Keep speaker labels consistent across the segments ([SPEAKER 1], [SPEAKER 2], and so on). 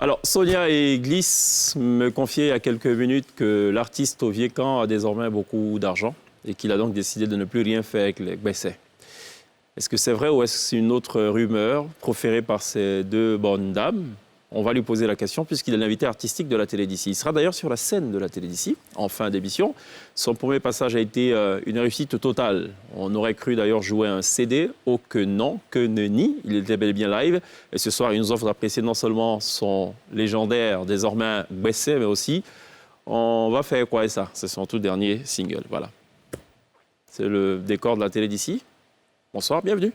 [SPEAKER 1] Alors, Sonia et Gliss me confiaient il y a quelques minutes que l'artiste au Vieux-Camp a désormais beaucoup d'argent et qu'il a donc décidé de ne plus rien faire avec les Gbessé. Est-ce que c'est vrai ou est-ce que c'est une autre rumeur proférée par ces deux bonnes dames? On va lui poser la question puisqu'il est l'invité artistique de la télé d'ici. Il sera d'ailleurs sur la scène de la télé d'ici en fin d'émission. Son premier passage a été une réussite totale. On aurait cru d'ailleurs jouer un CD. Oh que non, que nenni. Il était bel et bien live. Et ce soir, il nous offre d'apprécier non seulement son légendaire, désormais Gbessé, mais aussi, on va faire quoi et ça? C'est son tout dernier single. Voilà. C'est le décor de la télé d'ici. Bonsoir, bienvenue.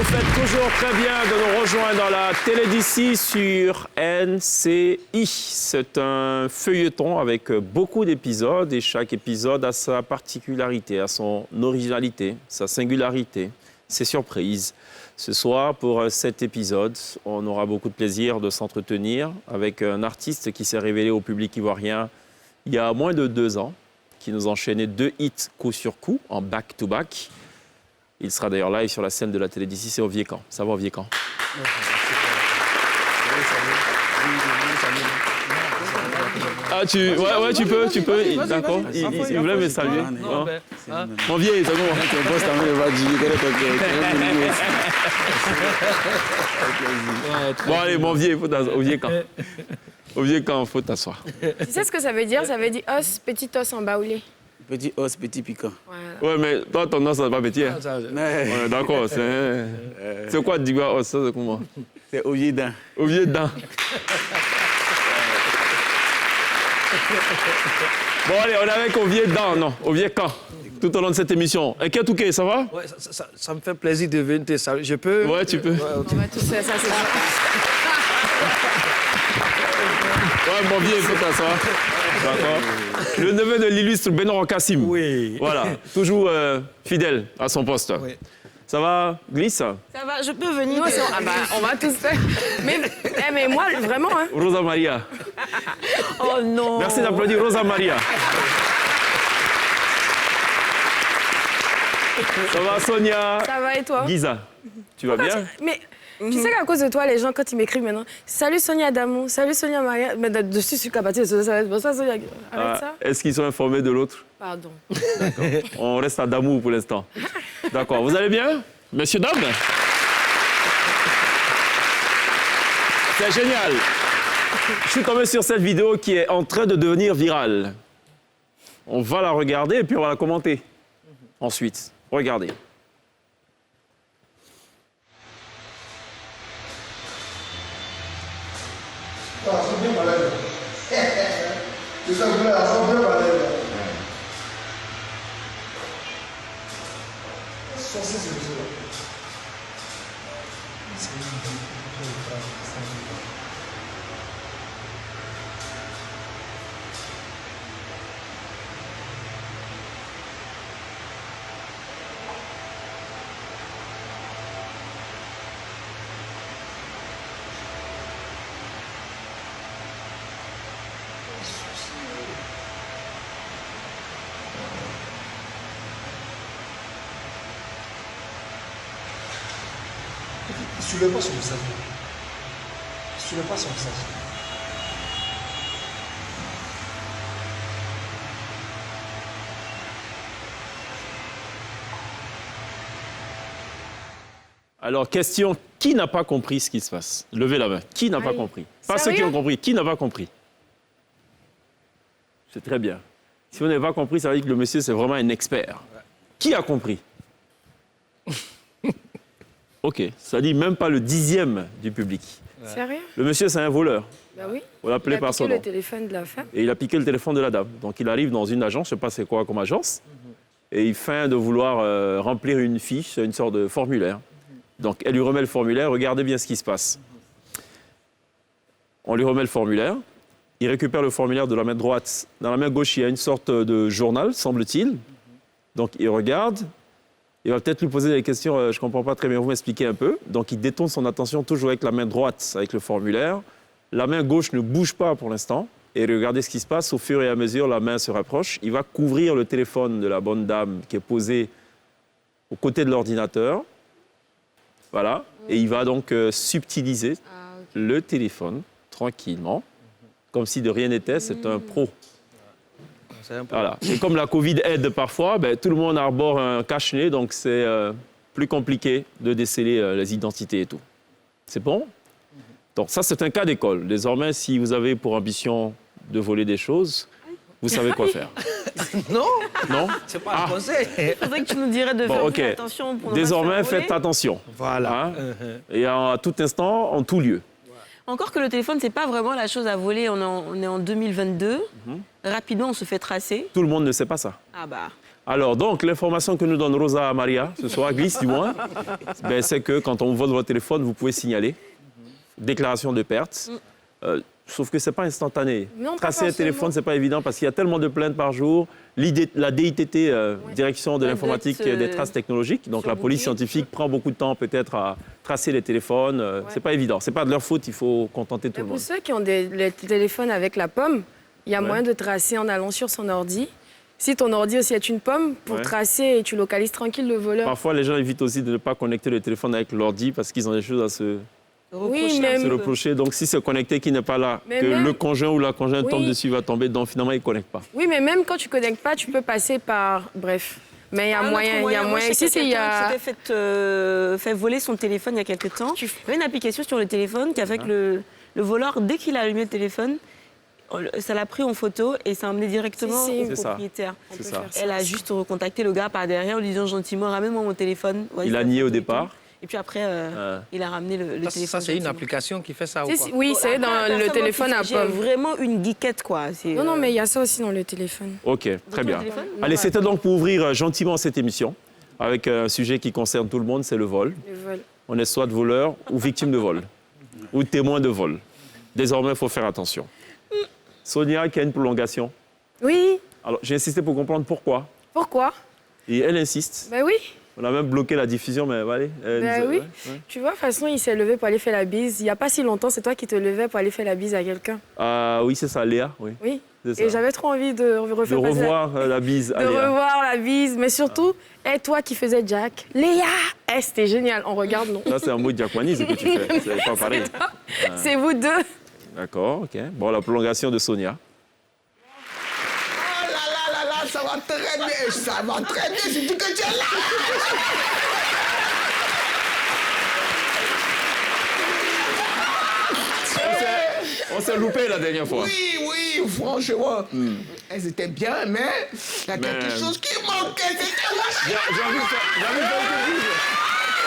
[SPEAKER 1] Vous faites toujours très bien de nous rejoindre dans la télé d'ici sur NCI. C'est un feuilleton avec beaucoup d'épisodes et chaque épisode a sa particularité, a son originalité, sa singularité, ses surprises. Ce soir, pour cet épisode, on aura beaucoup de plaisir de s'entretenir avec un artiste qui s'est révélé au public ivoirien il y a moins de 2 ans, qui nous enchaînait 2 hits coup sur coup en back-to-back. Il sera d'ailleurs live sur la scène de la télé d'ici, c'est au Vieux-Camp. Ça va au Vieux-Camp? Ah, tu peux. D'accord. Il voulait me saluer. Mon vieil, c'est bon. Bon, allez, mon vieil, au Vieux-Camp. Au Vieux-Camp, il faut t'asseoir.
[SPEAKER 2] Tu sais ce que ça veut dire? Ça veut dire os, petit os embaoulé.
[SPEAKER 3] Petit os, petit piquant.
[SPEAKER 2] Voilà.
[SPEAKER 1] Ouais, mais toi, ton os, ça va pas petit. Hein? Ouais, d'accord, c'est quoi, Digua os? Ça, c'est comment?
[SPEAKER 3] C'est au vieux dent.
[SPEAKER 1] Au vieux dent. Bon, allez, on est avec au vieux dent, non, au vieux camp, tout au long de cette émission. Et Ketouké, ça va?
[SPEAKER 4] Ouais, ça me fait plaisir de venir te saluer. Je peux?
[SPEAKER 1] Ouais, tu peux.
[SPEAKER 4] Ouais, okay.
[SPEAKER 2] On va tous faire ça, c'est ça.
[SPEAKER 1] Ouais, mon vieux, il faut t'asseoir. D'accord. Le neveu de l'illustre Benoît Kassim.
[SPEAKER 4] Oui.
[SPEAKER 1] Voilà, toujours fidèle à son poste.
[SPEAKER 4] Oui.
[SPEAKER 1] Ça va, Gliss?
[SPEAKER 2] Ça va, je peux venir. Ah bah, on va tous faire. Mais moi, vraiment, hein.
[SPEAKER 1] Rosa Maria.
[SPEAKER 2] Oh non.
[SPEAKER 1] Merci d'applaudir Rosa Maria. Ça va, Sonia?
[SPEAKER 2] Ça va et toi?
[SPEAKER 1] Giza, tu vas bien?
[SPEAKER 2] Mais tu sais qu'à cause de toi, les gens, quand ils m'écrivent maintenant, salut Sonia Damou, salut Sonia Maria, mais dessus, je suis capable de ça. Bonsoir Sonia. Arrête ça.
[SPEAKER 1] Est-ce qu'ils sont informés de l'autre?
[SPEAKER 2] Pardon.
[SPEAKER 1] D'accord. On reste à Damou pour l'instant. D'accord. Vous allez bien, messieurs, dames? C'est génial. Je suis tombé sur cette vidéo qui est en train de devenir virale. On va la regarder et puis on va la commenter. Ensuite, regardez.
[SPEAKER 5] C'est bien malade. C'est ça, vous avez bien malade. Ça, c'est ça. Il ne soulève pas son visage. Il ne soulève pas son visage.
[SPEAKER 1] Alors, question, qui n'a pas compris ce qui se passe? Levez la main. Qui n'a pas compris? Pas ceux qui ont compris. Qui n'a pas compris? C'est très bien. Si vous n'avez pas compris, ça veut dire que le monsieur, c'est vraiment un expert. Qui a compris? OK, ça dit même pas le 10e du public.
[SPEAKER 2] Sérieux?
[SPEAKER 1] Le monsieur, c'est un voleur.
[SPEAKER 2] Bah oui.
[SPEAKER 1] On l'appelait
[SPEAKER 2] Il a
[SPEAKER 1] par son
[SPEAKER 2] piqué
[SPEAKER 1] nom.
[SPEAKER 2] le téléphone de la femme.
[SPEAKER 1] Et il a piqué le téléphone de la dame. Donc il arrive dans une agence, je ne sais pas c'est quoi comme agence, et il feint de vouloir remplir une fiche, une sorte de formulaire. Donc elle lui remet le formulaire, regardez bien ce qui se passe. On lui remet le formulaire, il récupère le formulaire de la main droite. Dans la main gauche, il y a une sorte de journal, semble-t-il. Donc il regarde, il va peut-être lui poser des questions, je ne comprends pas très bien, vous m'expliquez un peu. Donc il détourne son attention toujours avec la main droite, avec le formulaire. La main gauche ne bouge pas pour l'instant. Et regardez ce qui se passe. Au fur et à mesure, la main se rapproche. Il va couvrir le téléphone de la bonne dame qui est posé au côté de l'ordinateur. Voilà. Et il va donc subtiliser le téléphone tranquillement, comme si de rien n'était. C'est un pro.
[SPEAKER 4] C'est un peu...
[SPEAKER 1] Voilà. Et comme la Covid aide parfois, ben, tout le monde arbore un cache-nez, donc c'est plus compliqué de déceler les identités et tout. C'est bon? Donc ça, c'est un cas d'école. Désormais, si vous avez pour ambition de voler des choses, vous savez quoi faire.
[SPEAKER 4] Non,
[SPEAKER 1] Non?
[SPEAKER 4] c'est pas un conseil.
[SPEAKER 6] C'est vrai que tu nous dirais de
[SPEAKER 1] Bon,
[SPEAKER 6] faire
[SPEAKER 1] ok.
[SPEAKER 6] attention pour ne pas
[SPEAKER 1] Désormais,
[SPEAKER 6] se faire voler.
[SPEAKER 1] faites attention.
[SPEAKER 4] Voilà.
[SPEAKER 1] Hein? Et à tout instant, en tout lieu.
[SPEAKER 6] Encore que le téléphone, c'est pas vraiment la chose à voler. On est en 2022. Rapidement, on se fait tracer.
[SPEAKER 1] Tout le monde ne sait pas ça.
[SPEAKER 6] Ah bah.
[SPEAKER 1] Alors, donc, l'information que nous donne Rosa Maria, ce soir, glisse du moins, ben, c'est que quand on vole votre téléphone, vous pouvez signaler. Déclaration de perte. Sauf que ce n'est pas instantané.
[SPEAKER 2] Non, pas
[SPEAKER 1] Tracer un
[SPEAKER 2] forcément.
[SPEAKER 1] téléphone, ce n'est pas évident parce qu'il y a tellement de plaintes par jour. La DITT, Direction de
[SPEAKER 6] Ouais,
[SPEAKER 1] l'informatique
[SPEAKER 6] doit
[SPEAKER 1] et
[SPEAKER 6] être,
[SPEAKER 1] des traces technologiques, donc la
[SPEAKER 6] surbooké.
[SPEAKER 1] police scientifique prend beaucoup de temps peut-être à tracer les téléphones. Ce n'est pas évident. Ce n'est pas de leur faute, il faut contenter tout
[SPEAKER 2] Mais
[SPEAKER 1] le
[SPEAKER 2] pour
[SPEAKER 1] monde.
[SPEAKER 2] ceux qui ont les téléphones avec la pomme, il y a
[SPEAKER 1] Ouais.
[SPEAKER 2] moyen de tracer en allant sur son ordi. Si ton ordi aussi est une pomme, pour
[SPEAKER 1] Ouais.
[SPEAKER 2] tracer et tu localises tranquille le voleur.
[SPEAKER 1] Parfois, les gens évitent aussi de ne pas connecter le téléphone avec l'ordi parce qu'ils ont des choses à se
[SPEAKER 6] Reprocher
[SPEAKER 2] mais-
[SPEAKER 6] un
[SPEAKER 1] se
[SPEAKER 6] peu.
[SPEAKER 1] reprocher. Donc, si c'est connecté qui n'est pas là,
[SPEAKER 2] Mais
[SPEAKER 1] que
[SPEAKER 2] même-
[SPEAKER 1] le conjoint ou la conjointe
[SPEAKER 2] Oui.
[SPEAKER 1] tombe dessus, va tomber. Donc, finalement, il ne connecte pas.
[SPEAKER 2] Oui, mais même quand tu connectes pas, tu peux passer par... Bref. Mais il y a
[SPEAKER 6] Un autre
[SPEAKER 2] moyen, il y a
[SPEAKER 6] Moi,
[SPEAKER 2] moyen.
[SPEAKER 6] je sais
[SPEAKER 2] Ici,
[SPEAKER 6] qu'il y
[SPEAKER 2] il y
[SPEAKER 6] a
[SPEAKER 2] a...
[SPEAKER 6] quelqu'un qui s'était fait voler son téléphone il y a quelques temps. Il y avait une application sur le téléphone qui a fait que le voleur, dès qu'il a allumé le téléphone, ça l'a pris en photo et ça a emmené directement
[SPEAKER 2] Si, si.
[SPEAKER 6] au
[SPEAKER 1] C'est ça.
[SPEAKER 6] propriétaire.
[SPEAKER 2] On
[SPEAKER 1] C'est
[SPEAKER 2] peut
[SPEAKER 1] ça.
[SPEAKER 2] faire ça.
[SPEAKER 6] Elle a juste recontacté le gars par derrière en lui disant gentiment ramène-moi mon téléphone. Ouais,
[SPEAKER 1] Il a
[SPEAKER 6] c'est
[SPEAKER 1] nié
[SPEAKER 6] la
[SPEAKER 1] au
[SPEAKER 6] photo et
[SPEAKER 1] départ.
[SPEAKER 6] tout. Et puis après,
[SPEAKER 1] Ah.
[SPEAKER 6] il a ramené le
[SPEAKER 4] Ça,
[SPEAKER 6] téléphone.
[SPEAKER 4] c'est une
[SPEAKER 6] gentiment.
[SPEAKER 4] application qui fait ça ou
[SPEAKER 2] Si,
[SPEAKER 4] quoi?
[SPEAKER 2] si, oui, c'est
[SPEAKER 6] Après,
[SPEAKER 2] dans le
[SPEAKER 6] personnellement,
[SPEAKER 2] téléphone à
[SPEAKER 6] j'ai
[SPEAKER 2] pomme.
[SPEAKER 6] vraiment une geekette, quoi.
[SPEAKER 2] Non, non, mais il y a ça aussi dans le téléphone.
[SPEAKER 1] OK, très bien.
[SPEAKER 6] téléphone
[SPEAKER 1] Allez, c'était donc pour ouvrir gentiment cette émission avec un sujet qui concerne tout le monde, c'est le vol.
[SPEAKER 2] Le vol.
[SPEAKER 1] On est soit voleur ou victime de vol, ou témoin de vol. Désormais, il faut faire attention. Sonia qui a une prolongation.
[SPEAKER 2] Oui,
[SPEAKER 1] Alors, j'ai insisté pour comprendre pourquoi.
[SPEAKER 2] pourquoi?
[SPEAKER 1] Et elle insiste.
[SPEAKER 2] Ben oui.
[SPEAKER 1] On a même bloqué la diffusion, mais allez.
[SPEAKER 2] Ben oui. Tu vois, de toute façon, il s'est levé pour aller faire la bise. Il n'y a pas si longtemps, c'est toi qui te levais pour aller faire la bise à quelqu'un.
[SPEAKER 1] Ah oui, c'est ça, Léa. Oui,
[SPEAKER 2] Oui.
[SPEAKER 1] c'est ça.
[SPEAKER 2] Et j'avais trop envie de
[SPEAKER 1] De
[SPEAKER 2] refaire passer
[SPEAKER 1] revoir la bise à
[SPEAKER 2] de
[SPEAKER 1] Léa.
[SPEAKER 2] revoir la bise. Mais surtout, et toi qui faisais Jack. Léa! C'était génial. On regarde, non?
[SPEAKER 1] Ça, c'est un mot de diaconisme que tu fais. C'est pas pareil.
[SPEAKER 2] C'est vous deux.
[SPEAKER 1] D'accord, OK. Bon, la prolongation de Sonia.
[SPEAKER 5] Oh là là, ça va très bien, ça va très bien, c'est tout que tu es là.
[SPEAKER 1] On s'est loupé la dernière fois.
[SPEAKER 5] Oui, franchement, elles étaient bien, mais il y a quelque
[SPEAKER 1] Mais-
[SPEAKER 5] chose qui manquait, c'était moi.
[SPEAKER 1] J'ai envie de faire quelque chose.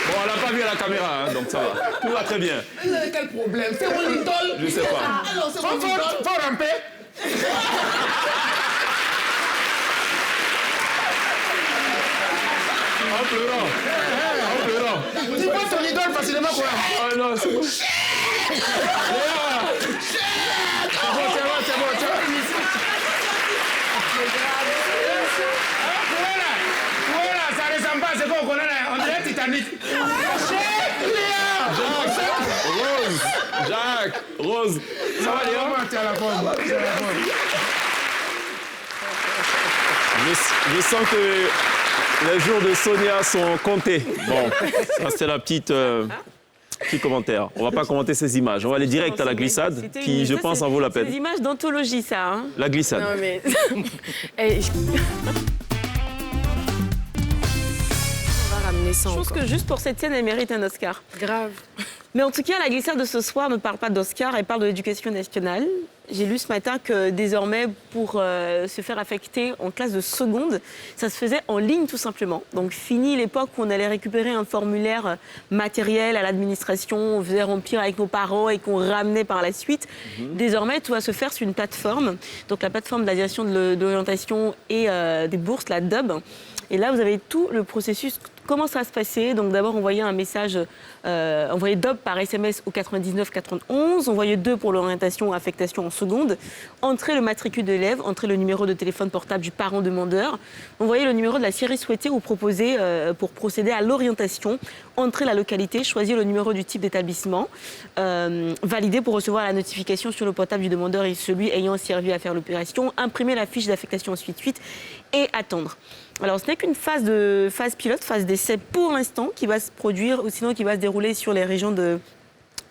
[SPEAKER 1] Bon, elle n'a pas vu à la caméra, hein, donc ça va. Tout va très bien.
[SPEAKER 5] Vous avez quel problème? C'est mon idole.
[SPEAKER 1] Je sais pas.
[SPEAKER 5] Alors, c'est mon idole.
[SPEAKER 4] Faut ramper.
[SPEAKER 1] En pleurant. En pleurant.
[SPEAKER 4] Tu vois ton idole facilement quoi?
[SPEAKER 1] Oh non, c'est bon. Léa!
[SPEAKER 4] C'est bon. Voilà, ça ressemble pas à ce qu'on connaît là. On dirait Titanic.
[SPEAKER 1] Rose! Jacques! Rose! Ça va, Léa?
[SPEAKER 4] Comment tu as la forme? Tu as la forme.
[SPEAKER 1] Je sens que les jours de Sonia sont comptés. Bon, ça c'est la petite... Petit commentaire. On va pas commenter ces images. On va aller direct à la glissade,
[SPEAKER 6] C'était
[SPEAKER 1] qui,
[SPEAKER 6] une-
[SPEAKER 1] je
[SPEAKER 6] ça,
[SPEAKER 1] pense,
[SPEAKER 6] c'est-
[SPEAKER 1] en vaut la
[SPEAKER 6] C'est des
[SPEAKER 1] peine.
[SPEAKER 6] images d'anthologie, ça. Hein.
[SPEAKER 1] La glissade.
[SPEAKER 2] Non, mais. Eh, On va ramener ça
[SPEAKER 6] Je pense
[SPEAKER 2] encore.
[SPEAKER 6] que juste pour cette scène, elle mérite un Oscar.
[SPEAKER 2] Grave.
[SPEAKER 6] Mais en tout cas, la glissade de ce soir ne parle pas d'Oscar, elle parle de l'éducation nationale. j'ai lu ce matin que désormais, pour se faire affecter en classe de seconde, ça se faisait en ligne tout simplement. Donc fini l'époque où on allait récupérer un formulaire matériel à l'administration, on faisait remplir avec nos parents et qu'on ramenait par la suite. Désormais, tout va se faire sur une plateforme. Donc la plateforme de la direction de l'orientation et des bourses, la DUB. Et là, vous avez tout le processus. Comment ça va se passer? Donc d'abord, envoyer un message, envoyer DUB par SMS au 99 91, envoyer 2 pour l'orientation ou affectation en seconde, entrer le matricule de l'élève, entrer le numéro de téléphone portable du parent demandeur, envoyer le numéro de la série souhaitée ou proposée pour procéder à l'orientation, entrer la localité, choisir le numéro du type d'établissement, valider pour recevoir la notification sur le portable du demandeur et celui ayant servi à faire l'opération, imprimer la fiche d'affectation ensuite et attendre. Alors, ce n'est qu'une phase pilote, phase d'essai pour l'instant, qui va se produire, ou sinon qui va se dérouler sur les régions de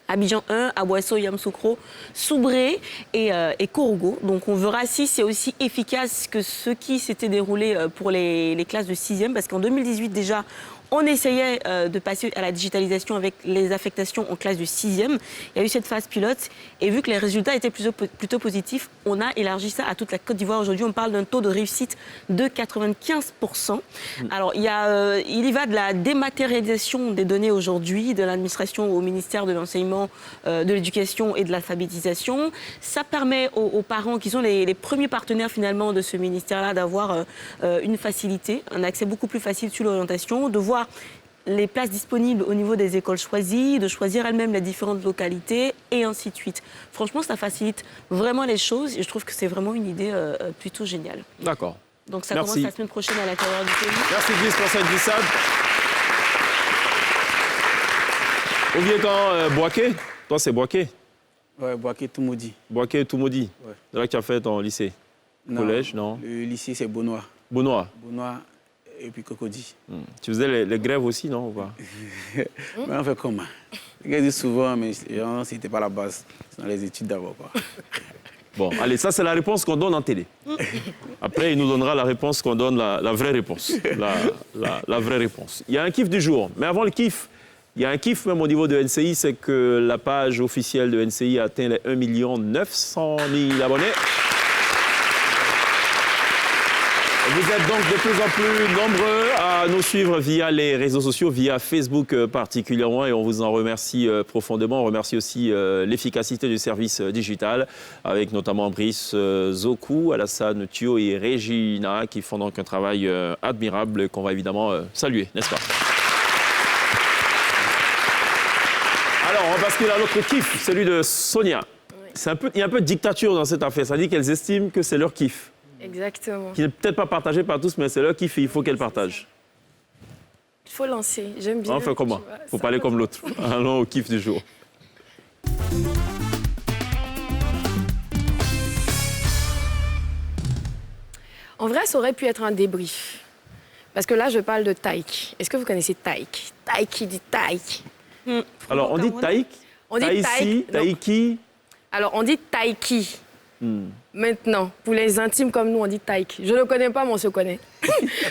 [SPEAKER 6] Abidjan 1, Aboisseau, Yamoussoukro, Soubré et Korogo. Donc, on verra si c'est aussi efficace que ce qui s'était déroulé pour les classes de 6e, parce qu'en 2018 déjà, on essayait de passer à la digitalisation avec les affectations en classe de 6e. Il y a eu cette phase pilote et vu que les résultats étaient plutôt positifs, on a élargi ça à toute la Côte d'Ivoire. Aujourd'hui, on parle d'un taux de réussite de 95%. Alors, il y va de la dématérialisation des données aujourd'hui, de l'administration au ministère de l'enseignement, de l'éducation et de l'alphabétisation. Ça permet aux parents qui sont les premiers partenaires finalement de ce ministère-là d'avoir une facilité, un accès beaucoup plus facile sur l'orientation, de voir les places disponibles au niveau des écoles choisies, de choisir elles-mêmes les différentes localités et ainsi de suite. Franchement, ça facilite vraiment les choses et je trouve que c'est vraiment une idée plutôt géniale.
[SPEAKER 1] D'accord.
[SPEAKER 6] Donc ça
[SPEAKER 1] Merci.
[SPEAKER 6] commence la semaine prochaine à l'intérieur du pays.
[SPEAKER 1] Merci Gilles pour cette glissade. Oviécan, Boaké, toi c'est Boaké.
[SPEAKER 3] Ouais, Boaké Toumoudi.
[SPEAKER 1] Boaké Toumoudi.
[SPEAKER 3] Ouais.
[SPEAKER 1] C'est là que tu as fait ton lycée. Collège, non?
[SPEAKER 3] Le lycée, c'est Bonois.
[SPEAKER 1] Bonois.
[SPEAKER 3] Bonois et puis Cocody.
[SPEAKER 1] Tu faisais les grèves aussi, non, ou pas?
[SPEAKER 3] Mais on fait comment? Les gars disent souvent, mais c'était pas la base. C'est dans les études d'abord, quoi.
[SPEAKER 1] Bon, allez, ça c'est la réponse qu'on donne en télé. Après, il nous donnera la réponse qu'on donne, la vraie réponse. La vraie réponse. Il y a un kiff du jour. Mais avant le kiff, il y a un kiff même au niveau de NCI, c'est que la page officielle de NCI a atteint les 1 900 000 abonnés. Vous êtes donc de plus en plus nombreux à nous suivre via les réseaux sociaux, via Facebook particulièrement, et on vous en remercie profondément. On remercie aussi l'efficacité du service digital, avec notamment Brice Zokou, Alassane Thio et Regina, qui font donc un travail admirable qu'on va évidemment saluer, n'est-ce pas? Alors, on va basculer à l'autre kiff, celui de Sonia. Il y a un peu de dictature dans cette affaire, ça dit qu'elles estiment que c'est leur kiff.
[SPEAKER 2] Exactement.
[SPEAKER 1] Qui n'est peut-être pas partagé par tous, mais c'est leur kiff et il faut qu'elle partage.
[SPEAKER 2] Il faut lancer, j'aime bien.
[SPEAKER 1] On fait comment? Il faut parler comme l'autre. Allons au kiff du jour.
[SPEAKER 2] En vrai, ça aurait pu être un débrief. Parce que là, je parle de Taïk. Est-ce que vous connaissez Taïk? Taïk qui dit Taïk.
[SPEAKER 1] Alors, on dit Taïk,
[SPEAKER 2] On dit
[SPEAKER 1] Taïsi,
[SPEAKER 2] Taïk. Non.
[SPEAKER 1] Taïki.
[SPEAKER 2] Alors, on dit Taïki. Maintenant, pour les intimes comme nous, on dit Taïk. Je ne le connais pas, mais on se connaît.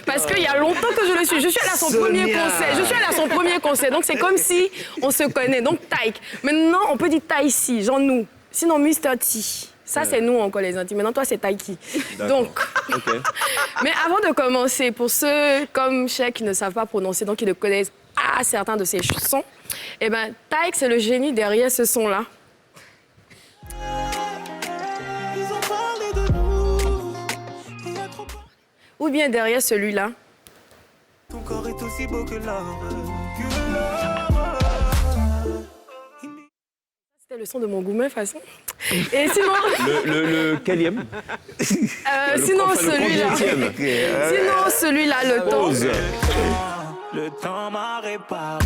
[SPEAKER 2] Parce qu'il y a longtemps que je le suis. Je suis allée à son premier concert. Je suis allée à son premier concert. Donc, c'est comme si on se connaît. Donc, Taïk. Maintenant, on peut dire Taïsi, genre nous. Sinon, Mr. T. Ça, c'est nous encore les intimes. Maintenant, toi, c'est Taïki. Donc,
[SPEAKER 1] Okay.
[SPEAKER 2] mais avant de commencer, pour ceux comme Cheikh qui ne savent pas prononcer, donc qui ne connaissent pas certains de ces sons, eh bien, Taïk, c'est le génie derrière ce son-là. Ou bien derrière celui-là.
[SPEAKER 7] Ton corps est aussi beau que l'or.
[SPEAKER 2] C'était le son de mon gourmet, de toute façon. Et sinon...
[SPEAKER 1] Le quelième?
[SPEAKER 2] sinon, celui-là. Sinon, celui-là, le temps.
[SPEAKER 1] Pause.
[SPEAKER 7] Le temps m'a réparé.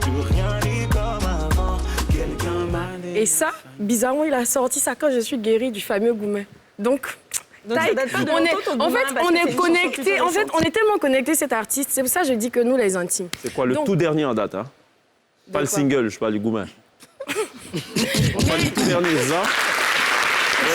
[SPEAKER 7] Plus rien n'est comme avant. Quelqu'un m'a
[SPEAKER 2] Et ça, bizarrement, il a sorti ça quand je suis guérie du fameux gourmet. Donc
[SPEAKER 6] ça date pas de longtemps, ton
[SPEAKER 2] en
[SPEAKER 6] gourmet,
[SPEAKER 2] fait,
[SPEAKER 6] parce
[SPEAKER 2] on
[SPEAKER 6] que c'est
[SPEAKER 2] est
[SPEAKER 6] une chanson
[SPEAKER 2] connectés.
[SPEAKER 6] plus
[SPEAKER 2] En fait,
[SPEAKER 6] récente.
[SPEAKER 2] on est tellement connectés, cet artiste. C'est pour ça que je dis que nous, les intimes.
[SPEAKER 1] C'est quoi le
[SPEAKER 2] Donc-
[SPEAKER 1] tout dernier en date, hein? Pas le
[SPEAKER 2] quoi
[SPEAKER 1] single, je parle du Goumin. On parle du tout dernier, c'est ça?
[SPEAKER 2] Je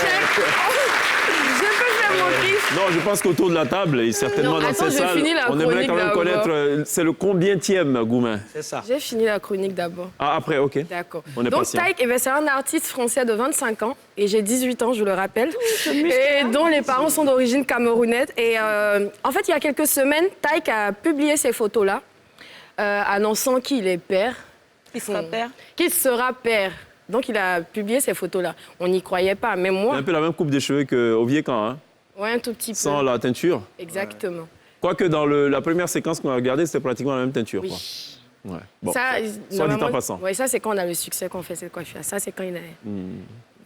[SPEAKER 2] peux faire mon kiff.
[SPEAKER 1] Non, je pense qu'autour de la table, et certainement
[SPEAKER 2] Non,
[SPEAKER 1] dans
[SPEAKER 2] attends,
[SPEAKER 1] cette
[SPEAKER 2] j'ai
[SPEAKER 1] salle,
[SPEAKER 2] fini la
[SPEAKER 1] on aimerait quand même
[SPEAKER 2] chronique
[SPEAKER 1] connaître, c'est le combienième Goumin?
[SPEAKER 8] C'est ça.
[SPEAKER 2] J'ai fini la chronique d'abord.
[SPEAKER 1] Ah, après, OK.
[SPEAKER 2] D'accord.
[SPEAKER 1] On est
[SPEAKER 2] Donc,
[SPEAKER 1] patient.
[SPEAKER 2] Taïk, c'est un artiste français de 25 ans et j'ai 18 ans, je le rappelle, et dont les parents sont d'origine camerounaise. Et en fait, il y a quelques semaines, Taïk a publié ces photos-là, annonçant qu'il est père.
[SPEAKER 6] Qui sera père?
[SPEAKER 2] Qu'il sera père. Donc, il a publié ces photos-là. On n'y croyait pas, mais
[SPEAKER 1] Il a
[SPEAKER 2] moi,
[SPEAKER 1] un peu la même coupe de cheveux qu'au Vieux-Camp, hein?
[SPEAKER 2] ouais, un tout petit peu.
[SPEAKER 1] Sans la teinture.
[SPEAKER 2] Exactement.
[SPEAKER 1] Quoique dans la première séquence qu'on a regardée, c'était pratiquement la même teinture.
[SPEAKER 2] Oui.
[SPEAKER 1] Quoi. Ouais. Bon.
[SPEAKER 2] Ça,
[SPEAKER 1] Soit dit en passant.
[SPEAKER 2] Oui, ça, c'est quand on a le succès qu'on fait cette coiffure. Ça, c'est quand il est...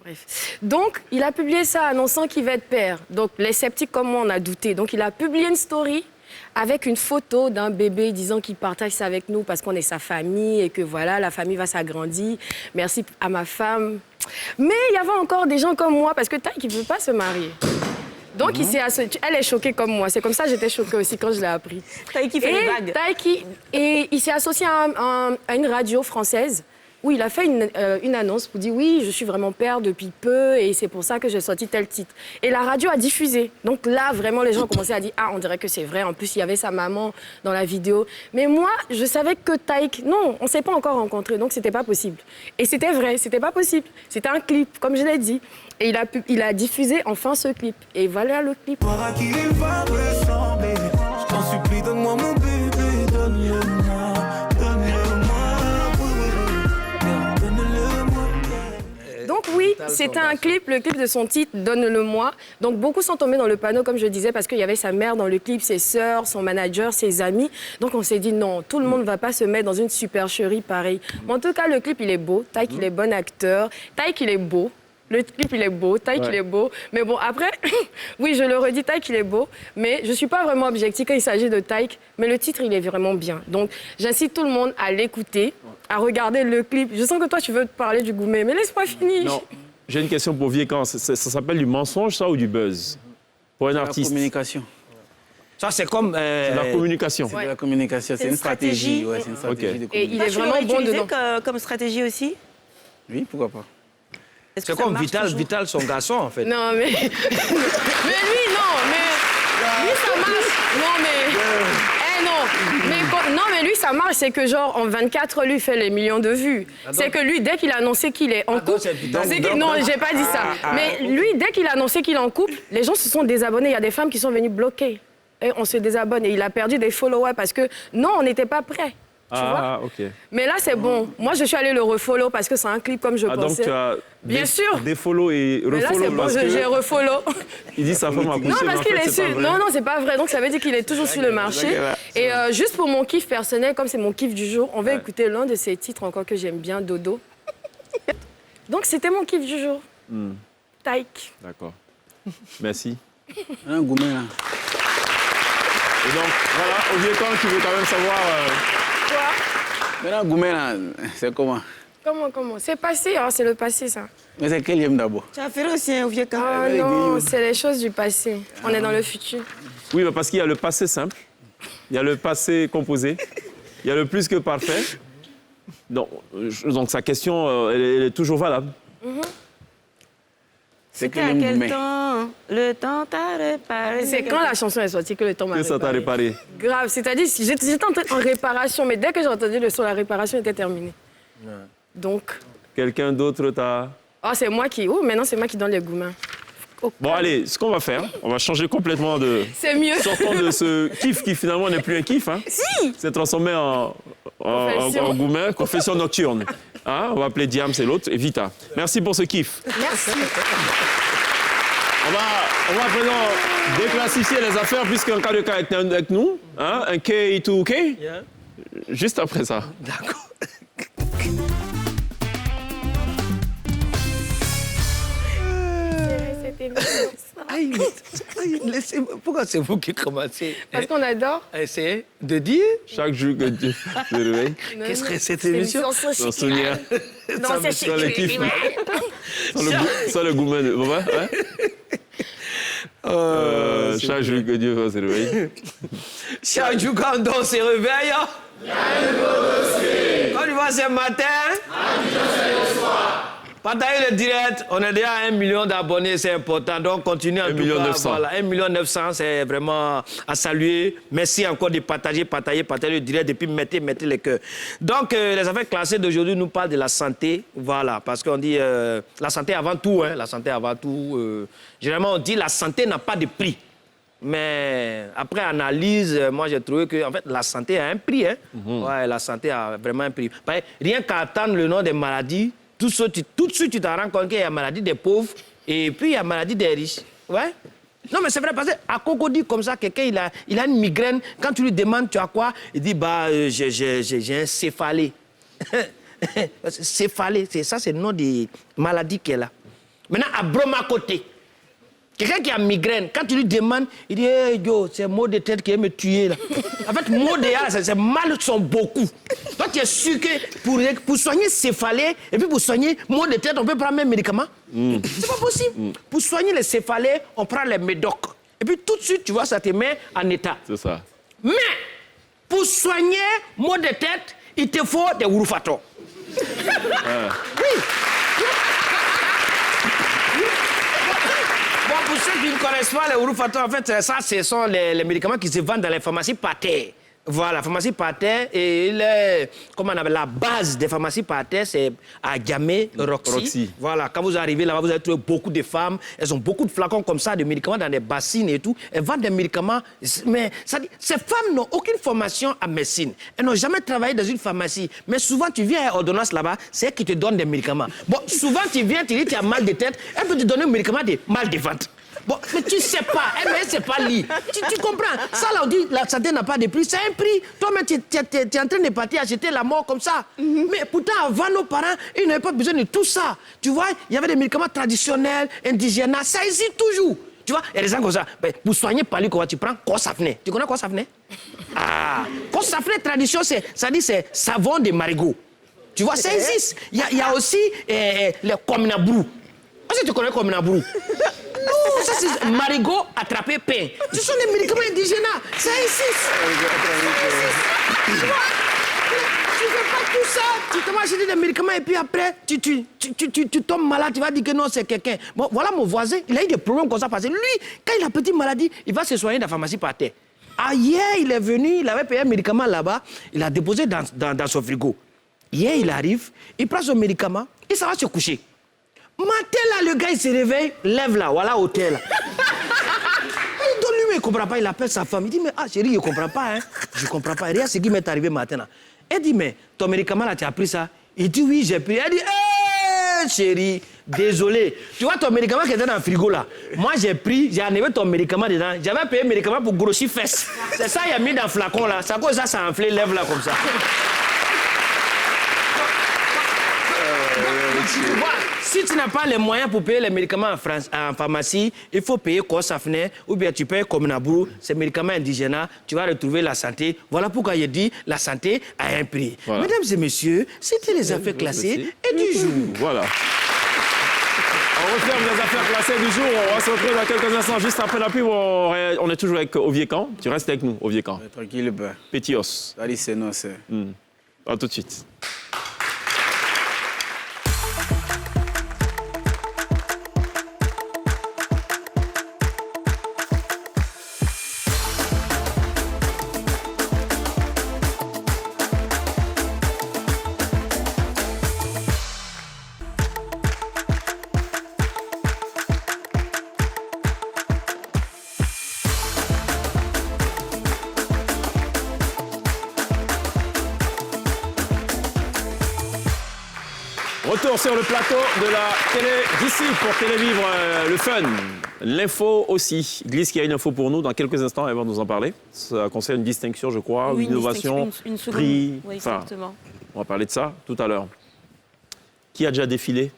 [SPEAKER 2] Bref. Donc, il a publié ça annonçant qu'il va être père. Donc, les sceptiques comme moi, on a douté. Donc, il a publié une story avec une photo d'un bébé disant qu'il partage ça avec nous parce qu'on est sa famille et que voilà, la famille va s'agrandir. Merci à ma femme. Mais il y avait encore des gens comme moi parce que Taïk, il ne veut pas se marier. Donc, il s'est elle est choquée comme moi. C'est comme ça que j'étais choquée aussi quand je l'ai appris.
[SPEAKER 6] Taïk qui fait les vagues.
[SPEAKER 2] Et il s'est associé à une radio française où il a fait une annonce pour dire « Oui, je suis vraiment père depuis peu et c'est pour ça que j'ai sorti tel titre. » Et la radio a diffusé. Donc là, vraiment, les gens commençaient à dire « Ah, on dirait que c'est vrai. En plus, il y avait sa maman dans la vidéo. » Mais moi, je savais que Taïk... Non, on ne s'est pas encore rencontrés, donc c'était pas possible. Et c'était vrai, c'était pas possible. C'était un clip, comme je l'ai dit. Et il a diffusé enfin ce clip. Et voilà le clip.
[SPEAKER 7] Voir à qui il va ressembler. Je t'en supplie, donne-moi mon bébé, donne-le-moi, donne-le-moi, donne-le-moi.
[SPEAKER 2] Donc oui, c'était un clip, le clip de son titre, Donne-le-moi. Donc beaucoup sont tombés dans le panneau, comme je disais, parce qu'il y avait sa mère dans le clip, ses sœurs, son manager, ses amis. Donc on s'est dit non, tout le monde ne va pas se mettre dans une supercherie pareille. Mais en tout cas, le clip, il est beau. Taïk, il est bon acteur. Taïk, il est beau. Le clip, il est beau. Taïk, il est beau. Mais bon, après, oui, je le redis, Taïk, il est beau. Mais je ne suis pas vraiment objective quand il s'agit de Taïk. Mais le titre, il est vraiment bien. Donc, j'incite tout le monde à l'écouter, à regarder le clip. Je sens que toi, tu veux te parler du Goumet, mais laisse-moi finir.
[SPEAKER 1] Non, j'ai une question pour Vieux-Camp. Ça s'appelle du mensonge, ça, ou du buzz? Pour un
[SPEAKER 3] La
[SPEAKER 1] artiste.
[SPEAKER 3] communication.
[SPEAKER 8] Ça, c'est comme...
[SPEAKER 1] C'est de la communication.
[SPEAKER 3] C'est de la communication, c'est une stratégie. Ouais, c'est une stratégie de
[SPEAKER 2] Et
[SPEAKER 3] communication.
[SPEAKER 2] il est
[SPEAKER 6] Tu l'aurais
[SPEAKER 2] vraiment bon
[SPEAKER 6] utilisé
[SPEAKER 2] dedans.
[SPEAKER 6] comme stratégie aussi?
[SPEAKER 3] Oui, pourquoi pas.
[SPEAKER 6] Est-ce que
[SPEAKER 8] C'est
[SPEAKER 6] ça
[SPEAKER 8] comme
[SPEAKER 6] marche
[SPEAKER 8] Vital,
[SPEAKER 6] toujours?
[SPEAKER 8] Vital, son garçon, en fait.
[SPEAKER 2] Non, mais... mais lui, non, mais... Lui, ça marche. Non, mais... non. Mais lui, ça marche, c'est que genre, en 24 lui, il fait les millions de vues. C'est que lui, dès qu'il a annoncé qu'il est en couple... Non, j'ai pas dit ça. Mais lui, dès qu'il a annoncé qu'il est en couple, les gens se sont désabonnés. Il y a des femmes qui sont venues bloquer. Et on se désabonne. Et il a perdu des followers parce que, non, on n'était pas prêts. Tu vois?
[SPEAKER 1] OK.
[SPEAKER 2] Mais là, c'est bon. Moi, je suis allée le refollow parce que c'est un clip comme je
[SPEAKER 1] Ah, donc
[SPEAKER 2] pensais.
[SPEAKER 1] tu as
[SPEAKER 2] Bien sûr.
[SPEAKER 1] défollow et
[SPEAKER 2] Mais là,
[SPEAKER 1] refollow
[SPEAKER 2] c'est bon,
[SPEAKER 1] parce
[SPEAKER 2] j'ai
[SPEAKER 1] que
[SPEAKER 2] refollow.
[SPEAKER 1] il dit sa femme a couché,
[SPEAKER 2] Non,
[SPEAKER 1] mais
[SPEAKER 2] parce
[SPEAKER 1] en
[SPEAKER 2] qu'il
[SPEAKER 1] fait,
[SPEAKER 2] est
[SPEAKER 1] c'est pas
[SPEAKER 2] sur...
[SPEAKER 1] vrai.
[SPEAKER 2] Non, c'est pas vrai. Donc, ça veut dire qu'il est toujours sur le marché. Et juste pour mon kiff personnel, comme c'est mon kiff du jour, on va écouter l'un de ses titres encore que j'aime bien, Dodo. Donc, c'était mon kiff du jour. Taïk.
[SPEAKER 1] D'accord. Merci.
[SPEAKER 3] Un Goumet, là.
[SPEAKER 1] Et donc, voilà, au Vieux-Camp, tu veux quand même savoir...
[SPEAKER 2] Quoi?
[SPEAKER 3] Maintenant, Goumet, là, c'est comment?
[SPEAKER 2] Comment? C'est passé, hein, c'est le passé, ça.
[SPEAKER 3] Mais c'est quel aime d'abord?
[SPEAKER 6] Tu as fait aussi un vieux camp.
[SPEAKER 2] Ah non, c'est les choses du passé. On est dans le futur.
[SPEAKER 1] Oui, parce qu'il y a le passé simple, il y a le passé composé, il y a le plus que parfait. Donc sa question, elle est toujours valable.
[SPEAKER 3] C'est
[SPEAKER 6] C'était à quel temps? Le temps t'a réparé.
[SPEAKER 2] C'est quand la chanson est sortie que le temps m'a
[SPEAKER 1] Que ça t'a réparé.
[SPEAKER 2] Grave, c'est-à-dire, j'étais en réparation, mais dès que j'ai entendu le son, la réparation était terminée. Donc,
[SPEAKER 1] Quelqu'un d'autre t'a...
[SPEAKER 2] c'est moi qui... Oh, maintenant, c'est moi qui donne les Goumins.
[SPEAKER 1] Bon, allez, ce qu'on va faire, on va changer complètement de...
[SPEAKER 2] C'est mieux.
[SPEAKER 1] Sortons de ce kiff qui finalement n'est plus un kiff. Hein.
[SPEAKER 2] Si!
[SPEAKER 1] C'est transformé en Goumin, confession nocturne. Hein, on va appeler Diams et l'autre, et Vita. Merci pour ce kiff.
[SPEAKER 2] Merci.
[SPEAKER 1] On va présent déclassifier les affaires puisqu'un cas de cas est avec nous. Hein, un K2K. Juste après ça.
[SPEAKER 8] D'accord.
[SPEAKER 2] C'était mignon, ça.
[SPEAKER 8] Laissez-moi. Pourquoi c'est vous qui commencez?
[SPEAKER 2] Parce qu'on adore.
[SPEAKER 8] Essayez de dire
[SPEAKER 1] Chaque jour que Dieu se réveille,
[SPEAKER 8] qu'est-ce que cette
[SPEAKER 2] C'est une
[SPEAKER 8] émission?
[SPEAKER 2] émission
[SPEAKER 1] on se souvient.
[SPEAKER 2] Non, c'est
[SPEAKER 1] Sans le kiff.
[SPEAKER 2] chic.
[SPEAKER 1] Sans le Goumin. Hein? Chaque jour que Dieu se réveille.
[SPEAKER 8] Chaque jour quand on se réveille, quand il va ce matin, Partagez le direct. On est déjà à 1 million d'abonnés, c'est important. Donc, continuez en
[SPEAKER 1] 1
[SPEAKER 8] tout
[SPEAKER 1] million
[SPEAKER 8] cas.
[SPEAKER 1] 900.
[SPEAKER 8] Voilà, 1 million 900, c'est vraiment à saluer. Merci encore de partager le direct et puis mettez les cœurs. Donc, les affaires classées d'aujourd'hui nous parlent de la santé. Voilà, parce qu'on dit la santé avant tout. Hein, la santé avant tout. Généralement, on dit la santé n'a pas de prix. Mais après analyse, moi j'ai trouvé que en fait, la santé a un prix. Hein. Ouais, la santé a vraiment un prix. Rien qu'à attendre le nom des maladies, tout de suite tu te rends compte qu'il y a la maladie des pauvres et puis il y a la maladie des riches. Ouais. Non, mais c'est vrai, parce qu'à Coco dit comme ça, quelqu'un il a une migraine. Quand tu lui demandes tu as quoi, il dit j'ai un céphalée. Céphalée, c'est le nom des maladies qu'elle a. Maintenant, à Bromacoté. Quelqu'un qui a migraine, quand tu lui demandes, il dit hey, yo, c'est maux de tête qui va me tuer là. En fait, maux de tête, ces mal sont beaucoup. Toi, tu es sûr que pour soigner céphalée et puis pour soigner maux de tête, on peut prendre un médicament C'est pas possible. Pour soigner les céphalées, on prend les médocs. Et puis tout de suite, tu vois, ça te met en état.
[SPEAKER 1] C'est ça.
[SPEAKER 8] Mais pour soigner maux de tête, il te faut des wurufato. Oui. Bon, pour ceux qui ne connaissent pas les wurufato, en fait, ça, ce sont les médicaments qui se vendent dans les pharmacies par terre. Voilà, pharmacie par terre, et comment on appelle, la base des pharmacies par terre, c'est à Gamay, Roxy. Voilà, quand vous arrivez là-bas, vous allez trouver beaucoup de femmes, elles ont beaucoup de flacons comme ça, de médicaments dans des bassines et tout. Elles vendent des médicaments, mais ça dit, ces femmes n'ont aucune formation en médecine. Elles n'ont jamais travaillé dans une pharmacie. Mais souvent, tu viens à ordonnance là-bas, c'est elle qui te donne des médicaments. Bon, souvent, tu viens, tu dis, tu as mal de tête, elle peut te donner un médicament de mal de ventre. Bon, mais tu sais pas, mais elle ne sait pas lire. Tu comprends? Ça, là, on dit la santé n'a pas de prix, c'est un prix. Toi-même, tu es en train de partir acheter la mort comme ça. Mais pourtant, avant, nos parents, ils n'avaient pas besoin de tout ça. Tu vois, il y avait des médicaments traditionnels, indigènes, ça existe toujours. Tu vois, il y a des gens comme ça. Ben, pour soigner par lui, tu prends Cossafné. Tu connais Cossafné? Ah, Cossafné, tradition, c'est savon de marigot. Tu vois, ça existe. Il y a aussi les Kominabrou. Est-ce que tu connais Kominabrou? Non, ça c'est marigot attrapé pain. Ce sont des médicaments indigènes. Ça existe. Tu vois, tu fais pas tout ça. Tu te vas acheter des médicaments et puis après, tu tombes malade. Tu vas dire que non, c'est quelqu'un. Bon, voilà mon voisin. Il a eu des problèmes comme ça parce que lui, quand il a une petite maladie, il va se soigner dans la pharmacie par terre. Ah, hier, il est venu, il avait payé un médicament là-bas. Il a déposé dans son frigo. Hier, il arrive, il prend son médicament et ça va se coucher. Matin là, le gars il se réveille, lève là, voilà hôtel. Il donne lui, mais il ne comprend pas, il appelle sa femme. Il dit, mais chérie, je ne comprends pas, hein. Je ne comprends pas, rien ce qui m'est arrivé matin là. Elle dit, mais ton médicament là, tu as pris ça? Il dit, oui, j'ai pris. Elle dit, hé, chérie, désolé. Tu vois ton médicament qui était dans le frigo là. Moi j'ai pris, j'ai enlevé ton médicament dedans. J'avais payé le médicament pour grossir fesses. C'est ça, il a mis dans le flacon là. C'est à cause de ça a enflé, lève là comme ça. Tu vois, si tu n'as pas les moyens pour payer les médicaments en pharmacie, il faut payer Cossafné ou bien tu payes Kominabrou, ces médicaments indigènes, tu vas retrouver la santé. Voilà pourquoi il dit la santé a un prix. Voilà. Mesdames et messieurs, c'était les affaires classées et du jour.
[SPEAKER 1] Voilà. On referme les affaires classées du jour. On va se retrouver dans quelques instants. Juste après la pub, on est toujours avec Oviekan. Tu restes avec nous, Oviekan.
[SPEAKER 3] Tranquille, ben.
[SPEAKER 1] Petit os.
[SPEAKER 3] Allez, c'est non, c'est.
[SPEAKER 1] À tout de suite. Retour sur le plateau de la télé d'ici pour télévivre le fun. L'info aussi. Glisse qui a une info pour nous. Dans quelques instants, elle va nous en parler. Ça concerne une distinction, je crois,
[SPEAKER 6] oui,
[SPEAKER 1] une innovation,
[SPEAKER 6] une seconde.
[SPEAKER 1] prix.
[SPEAKER 6] Oui,
[SPEAKER 1] enfin,
[SPEAKER 6] exactement.
[SPEAKER 1] on va parler de ça tout à l'heure. Qui a déjà défilé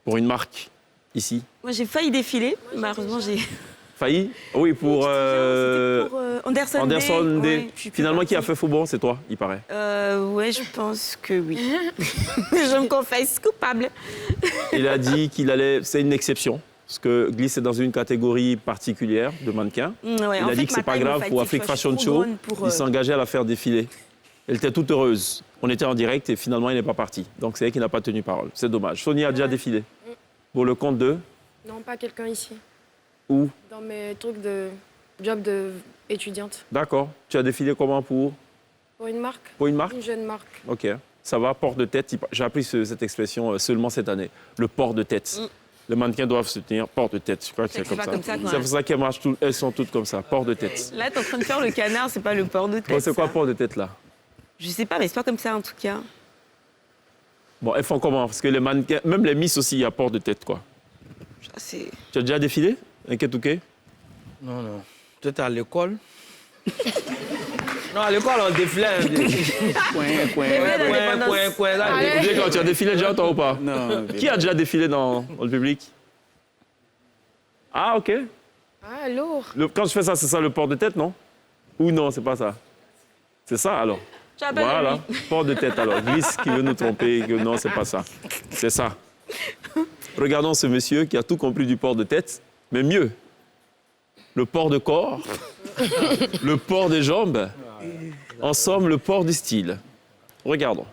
[SPEAKER 1] pour une marque ici?
[SPEAKER 6] Moi, j'ai failli défiler. Malheureusement, j'ai...
[SPEAKER 1] Failli? Oui, pour
[SPEAKER 6] Anderson
[SPEAKER 1] Day.
[SPEAKER 6] Ouais,
[SPEAKER 1] Finalement, qui a fait faux bon? C'est toi, il paraît.
[SPEAKER 6] Oui, je pense que oui. Je me confesse coupable.
[SPEAKER 1] Il a dit qu'il allait... C'est une exception. Parce que Glisse est dans une catégorie particulière de mannequins.
[SPEAKER 6] Ouais,
[SPEAKER 1] il a dit que c'est pas grave pour Afrique Fashion Show. Il s'engageait à la faire défiler. Elle était toute heureuse. On était en direct et finalement, il n'est pas parti. Donc, c'est elle qui n'a pas tenu parole. C'est dommage. Sonia a déjà défilé. Pour le compte de...
[SPEAKER 2] Non, pas quelqu'un ici.
[SPEAKER 1] Où?
[SPEAKER 2] Dans mes trucs de job d'étudiante.
[SPEAKER 1] D'accord. Tu as défilé comment pour
[SPEAKER 2] Pour une marque.
[SPEAKER 1] Pour une marque?
[SPEAKER 2] Une jeune marque.
[SPEAKER 1] OK. Ça va, port de tête. J'ai appris cette expression seulement cette année. Le port de tête. Les mannequins doivent se tenir port de tête. Je crois que c'est comme
[SPEAKER 6] pas
[SPEAKER 1] ça.
[SPEAKER 6] comme ça, quoi.
[SPEAKER 1] C'est pour ça qu'elles marchent toutes. Elles sont toutes comme ça. Port de tête.
[SPEAKER 6] Là, t'es en train de faire le canard, c'est pas le port de tête.
[SPEAKER 1] Bon, c'est quoi
[SPEAKER 6] ça.
[SPEAKER 1] port de tête là?
[SPEAKER 6] Je sais pas, mais c'est pas comme ça en tout cas.
[SPEAKER 1] Bon, elles font comment? Parce que les mannequins, même les miss aussi, il y a port de tête quoi.
[SPEAKER 6] Ça, c'est...
[SPEAKER 1] Tu as déjà défilé? Inquiète ou qué?
[SPEAKER 8] Non, non. Peut-être à l'école. Non, à l'école, on défilait. Point. Là,
[SPEAKER 1] Dis quand tu as défilé déjà, toi ou pas?
[SPEAKER 3] Non.
[SPEAKER 1] Qui a déjà défilé dans le public? Ah, OK.
[SPEAKER 2] Ah, lourd.
[SPEAKER 1] Quand je fais ça, c'est ça le port de tête, non? Ou non, c'est pas ça? C'est ça alors?
[SPEAKER 6] J'appelle
[SPEAKER 1] Voilà, port de tête alors. Glisse qui veut nous tromper, que non, c'est pas ça. C'est ça. Regardons ce monsieur qui a tout compris du port de tête, mais mieux. Le port de corps, le port des jambes, en somme, le port du style. Regardons.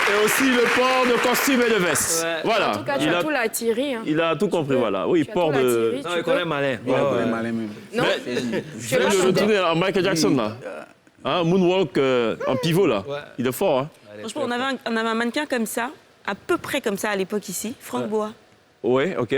[SPEAKER 1] Et aussi le port de costume et de veste.
[SPEAKER 8] Ouais.
[SPEAKER 1] Voilà.
[SPEAKER 2] En tout cas, tu as tout la Thierry. Hein.
[SPEAKER 1] Il a tout compris, voilà. Oui,
[SPEAKER 2] Tu as
[SPEAKER 1] port
[SPEAKER 2] tout la
[SPEAKER 1] de...
[SPEAKER 2] Thierry,
[SPEAKER 8] Non,
[SPEAKER 2] tu
[SPEAKER 8] il
[SPEAKER 2] peux.
[SPEAKER 8] connaît malin.
[SPEAKER 3] Ouais, on est malin même.
[SPEAKER 2] Non.
[SPEAKER 1] Je vais le retourner en Michael Jackson, là. Hein, moonwalk en pivot, là.
[SPEAKER 8] Ouais.
[SPEAKER 1] Il est fort, hein.
[SPEAKER 6] Franchement, on avait un mannequin comme ça, à peu près comme ça à l'époque ici, Franck Bois.
[SPEAKER 1] Oui, OK.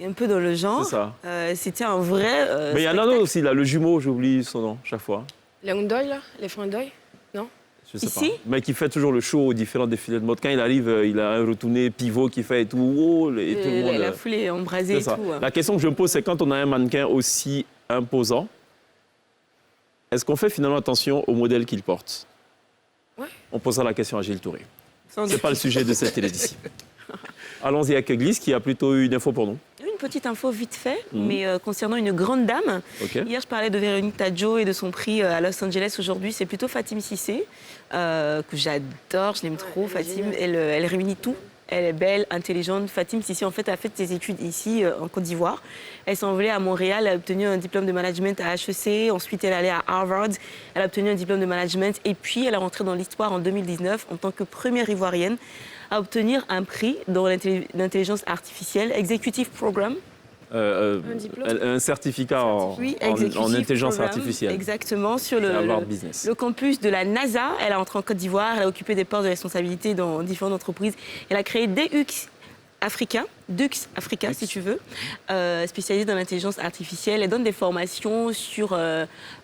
[SPEAKER 6] Un peu dans le genre.
[SPEAKER 1] C'est ça.
[SPEAKER 6] C'était un vrai.
[SPEAKER 1] Mais il y en a d'autres aussi, là. Le jumeau, j'oublie son nom, chaque fois.
[SPEAKER 2] Les Hondoy, là, les Frondoy. Non.
[SPEAKER 1] Je sais
[SPEAKER 6] Ici?
[SPEAKER 1] pas. Mais qui fait toujours le show aux différents défilés de mode. Quand il arrive, il a un retourné pivot qui fait et tout. Oh, et tout le monde.
[SPEAKER 6] La foule est embrasée
[SPEAKER 1] C'est
[SPEAKER 6] et
[SPEAKER 1] ça.
[SPEAKER 6] tout.
[SPEAKER 1] La question que je me pose, c'est quand on a un mannequin aussi imposant, est-ce qu'on fait finalement attention au modèle qu'il porte?
[SPEAKER 2] Ouais.
[SPEAKER 1] On posera la question à Gilles Touré.
[SPEAKER 6] Sans
[SPEAKER 1] Ce n'est
[SPEAKER 6] doute.
[SPEAKER 1] pas le sujet de cette télévision. Allons-y avec Glisse qui a plutôt eu une info pour nous.
[SPEAKER 6] Une petite info vite fait, mais concernant une grande dame.
[SPEAKER 1] OK.
[SPEAKER 6] Hier, je parlais de Véronique Tadjo et de son prix à Los Angeles. Aujourd'hui, c'est plutôt Fatim Cissé, que j'adore, je l'aime trop. Fatim, elle réunit tout. Elle est belle, intelligente. Fatim Cissé, en fait, a fait ses études ici, en Côte d'Ivoire. Elle s'est envolée à Montréal, elle a obtenu un diplôme de management à HEC. Ensuite, elle est allée à Harvard. Elle a obtenu un diplôme de management. Et puis, elle est rentrée dans l'histoire en 2019 en tant que première Ivoirienne à obtenir un prix dans l'intelligence artificielle, Executive Program.
[SPEAKER 2] diplôme.
[SPEAKER 1] Un certificat en
[SPEAKER 6] Executive
[SPEAKER 1] intelligence
[SPEAKER 6] Program,
[SPEAKER 1] artificielle.
[SPEAKER 6] Exactement, sur
[SPEAKER 1] Harvard Business.
[SPEAKER 6] le campus de la NASA. Elle est entrée en Côte d'Ivoire, elle a occupé des postes de responsabilité dans différentes entreprises. Elle a créé Dux Africa, si tu veux, spécialisée dans l'intelligence artificielle. Elle donne des formations sur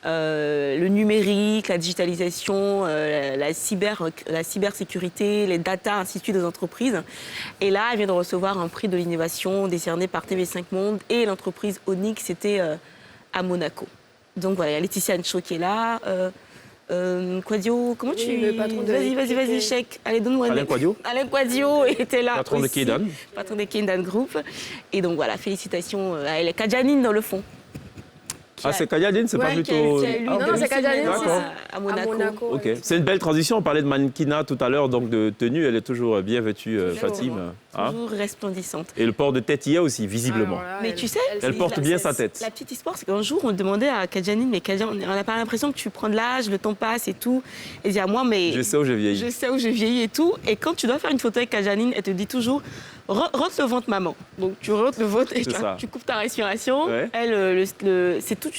[SPEAKER 6] le numérique, la digitalisation, la cybersécurité, les data, ainsi de suite des entreprises. Et là, elle vient de recevoir un prix de l'innovation décerné par TV5 Monde et l'entreprise Onyx, c'était à Monaco. Donc voilà, il y a Laetitia Ncho qui est là. Quadio, comment
[SPEAKER 2] Oui,
[SPEAKER 6] tu...
[SPEAKER 2] le patron de
[SPEAKER 6] Vas-y, chèque. Allez, donne-moi
[SPEAKER 1] Alain Quadio.
[SPEAKER 6] Alain Quadio était là
[SPEAKER 1] Patron de
[SPEAKER 6] aussi.
[SPEAKER 1] Keidan.
[SPEAKER 6] Patron de Keidan Group. Et donc voilà, félicitations à elle. Kadjanine dans le fond,
[SPEAKER 1] Ah, c'est Kajadine, c'est pas plutôt...
[SPEAKER 2] Non, c'est Kajadine,
[SPEAKER 1] D'accord.
[SPEAKER 6] à Monaco.
[SPEAKER 1] Ok. C'est une belle transition. On parlait de mannequinat tout à l'heure, donc de tenue. Elle est toujours bien vêtue, Fatim. Hein?
[SPEAKER 6] Toujours resplendissante.
[SPEAKER 1] Et le port de tête y est aussi, visiblement.
[SPEAKER 6] Mais tu sais,
[SPEAKER 1] Elle porte bien sa tête.
[SPEAKER 6] La petite histoire, c'est qu'un jour, on demandait à Kadjanine, mais Kadjanine, on n'a pas l'impression que tu prends de l'âge, le temps passe et tout. Elle dit à moi, mais...
[SPEAKER 1] Je sais où j'ai vieilli.
[SPEAKER 6] Je sais où j'ai vieilli et tout. Et quand tu dois faire une photo avec Kadjanine, elle te dit toujours, rentre le ventre, maman. Donc tu rentres le ventre et tu coupes ta respiration.
[SPEAKER 1] Ouais.
[SPEAKER 6] Elle, c'est tout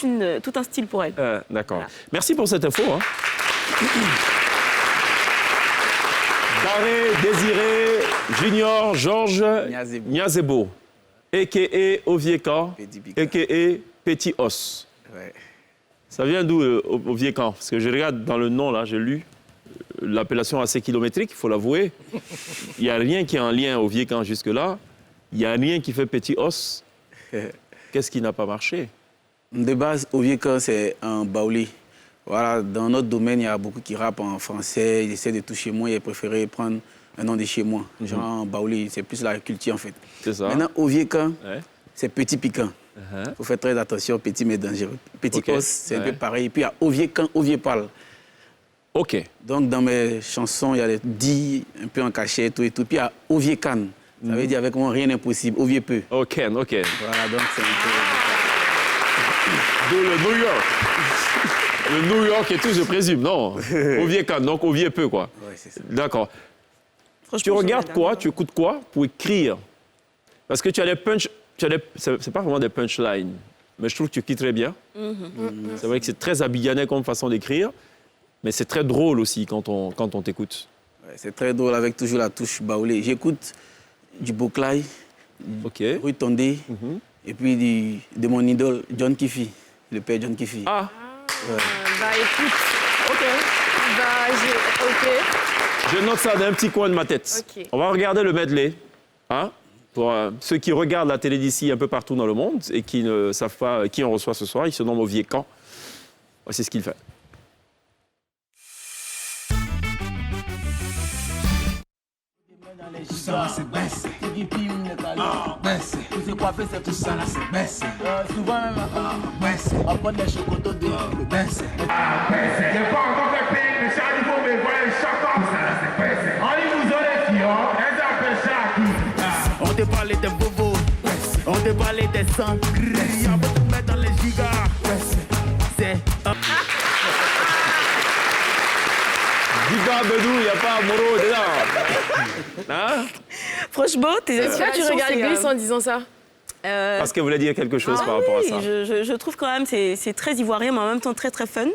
[SPEAKER 6] un style pour elle.
[SPEAKER 1] D'accord.
[SPEAKER 6] Voilà.
[SPEAKER 1] Merci pour cette info. Hein. Daré, Désiré, Junior, Georges, Niazebo, a.k.a. Oviekan, a.k.a. Petit Os.
[SPEAKER 3] Ouais.
[SPEAKER 1] Ça vient d'où, Oviekan? Parce que je regarde dans le nom, là, j'ai lu l'appellation assez kilométrique, il faut l'avouer. Il n'y a rien qui est en lien Oviekan jusque-là. Il n'y a rien qui fait Petit Os. Qu'est-ce qui n'a pas marché?
[SPEAKER 3] De base, Oviekan, c'est un baoulé. Voilà, dans notre domaine, il y a beaucoup qui rappent en français, ils essaient de toucher moi, ils préféraient prendre un nom de chez moi, genre un baoulé, c'est plus la culture en fait.
[SPEAKER 1] C'est ça.
[SPEAKER 3] Maintenant, Oviekan,
[SPEAKER 1] Ouais.
[SPEAKER 3] c'est petit piquant. Il faut faire très attention, petit mais dangereux. Petit
[SPEAKER 1] Ok.
[SPEAKER 3] os, c'est un peu pareil. Et puis il y a Oviekan, Oviepal.
[SPEAKER 1] OK.
[SPEAKER 3] Donc dans mes chansons, il y a des dits un peu en cachet, tout et tout. Puis il y a Oviekan, ça veut dire avec moi rien n'est possible, Ovie peu.
[SPEAKER 1] OK, OK.
[SPEAKER 3] Voilà, donc c'est un
[SPEAKER 1] D'où le New York. Le New York et tout, je présume, non? Oviekan, donc Ovie peu, quoi.
[SPEAKER 3] peu... Ouais, c'est ça.
[SPEAKER 1] D'accord. Tu
[SPEAKER 6] Franchement,
[SPEAKER 1] regardes
[SPEAKER 6] sur
[SPEAKER 1] quoi,
[SPEAKER 6] la
[SPEAKER 1] tu écoutes quoi pour écrire? Parce que tu as des punch... C'est pas vraiment des punchlines, mais je trouve que tu écris très bien. C'est vrai que c'est très abidjanais comme façon d'écrire, mais c'est très drôle aussi quand on t'écoute.
[SPEAKER 3] Ouais, c'est très drôle avec toujours la touche baoulé. J'écoute du Boklay,
[SPEAKER 1] OK.
[SPEAKER 3] Rui Tondé, et puis de mon idole, John Kifi, le père John Kifi.
[SPEAKER 1] Ah,
[SPEAKER 2] Bah écoute,
[SPEAKER 1] OK.
[SPEAKER 2] ok.
[SPEAKER 1] Je note ça dans un petit coin de ma tête.
[SPEAKER 2] OK.
[SPEAKER 1] On va regarder le medley. Hein? Pour ceux qui regardent la télé d'ici un peu partout dans le monde et qui ne savent pas qui on reçoit ce soir, il se nomme Oviekan. Voici ce qu'il fait.
[SPEAKER 5] Ça c'est baissé, tu dis pim le calme, baissé, tout ce qu'on fait c'est tout ça là c'est baissé, souvent même baissé, on prend des chocotos de baissé.
[SPEAKER 4] J'ai pas encore fait payer, mais ça, il faut me voir le choc comme ça, c'est baissé. On dit vous aurez qui, hein? Elles appellent ça qui?
[SPEAKER 5] On te parlait des bobos, on te parlait des sangs, on va te mettre dans les gigas, c'est
[SPEAKER 1] Giga Bedou, il n'y a pas Moro dedans. Hein?
[SPEAKER 6] Franchement, tes
[SPEAKER 2] Est-ce que tu regardes Gliss en disant ça?
[SPEAKER 1] Parce qu'elle voulait dire quelque chose par rapport à ça.
[SPEAKER 6] Je trouve quand même c'est très ivoirien, mais en même temps très très fun.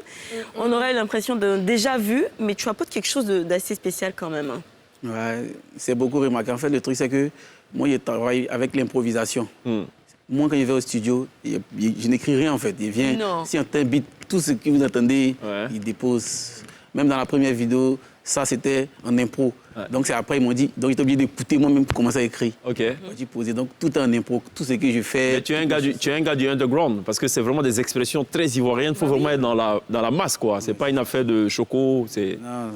[SPEAKER 6] On aurait l'impression de déjà vu, mais tu apportes quelque chose d'assez spécial quand même.
[SPEAKER 3] Ouais, c'est beaucoup remarqué. En fait, le truc, c'est que moi, je travaille avec l'improvisation. Moi, quand je vais au studio, je n'écris rien, en fait. Il vient,
[SPEAKER 6] Non.
[SPEAKER 3] si on t'invite, tout ce que vous entendez, il dépose. Même dans la première vidéo, ça, c'était en impro. Donc, c'est après, ils m'ont dit, donc j'étais obligé d'écouter moi-même pour commencer à écrire.
[SPEAKER 1] OK.
[SPEAKER 3] J'ai posé, donc tout est en impro, tout ce que je fais.
[SPEAKER 1] Mais tu es un gars du underground, parce que c'est vraiment des expressions très ivoiriennes. Il faut vraiment être dans la masse, quoi. C'est pas une affaire de choco. C'est...
[SPEAKER 3] Non,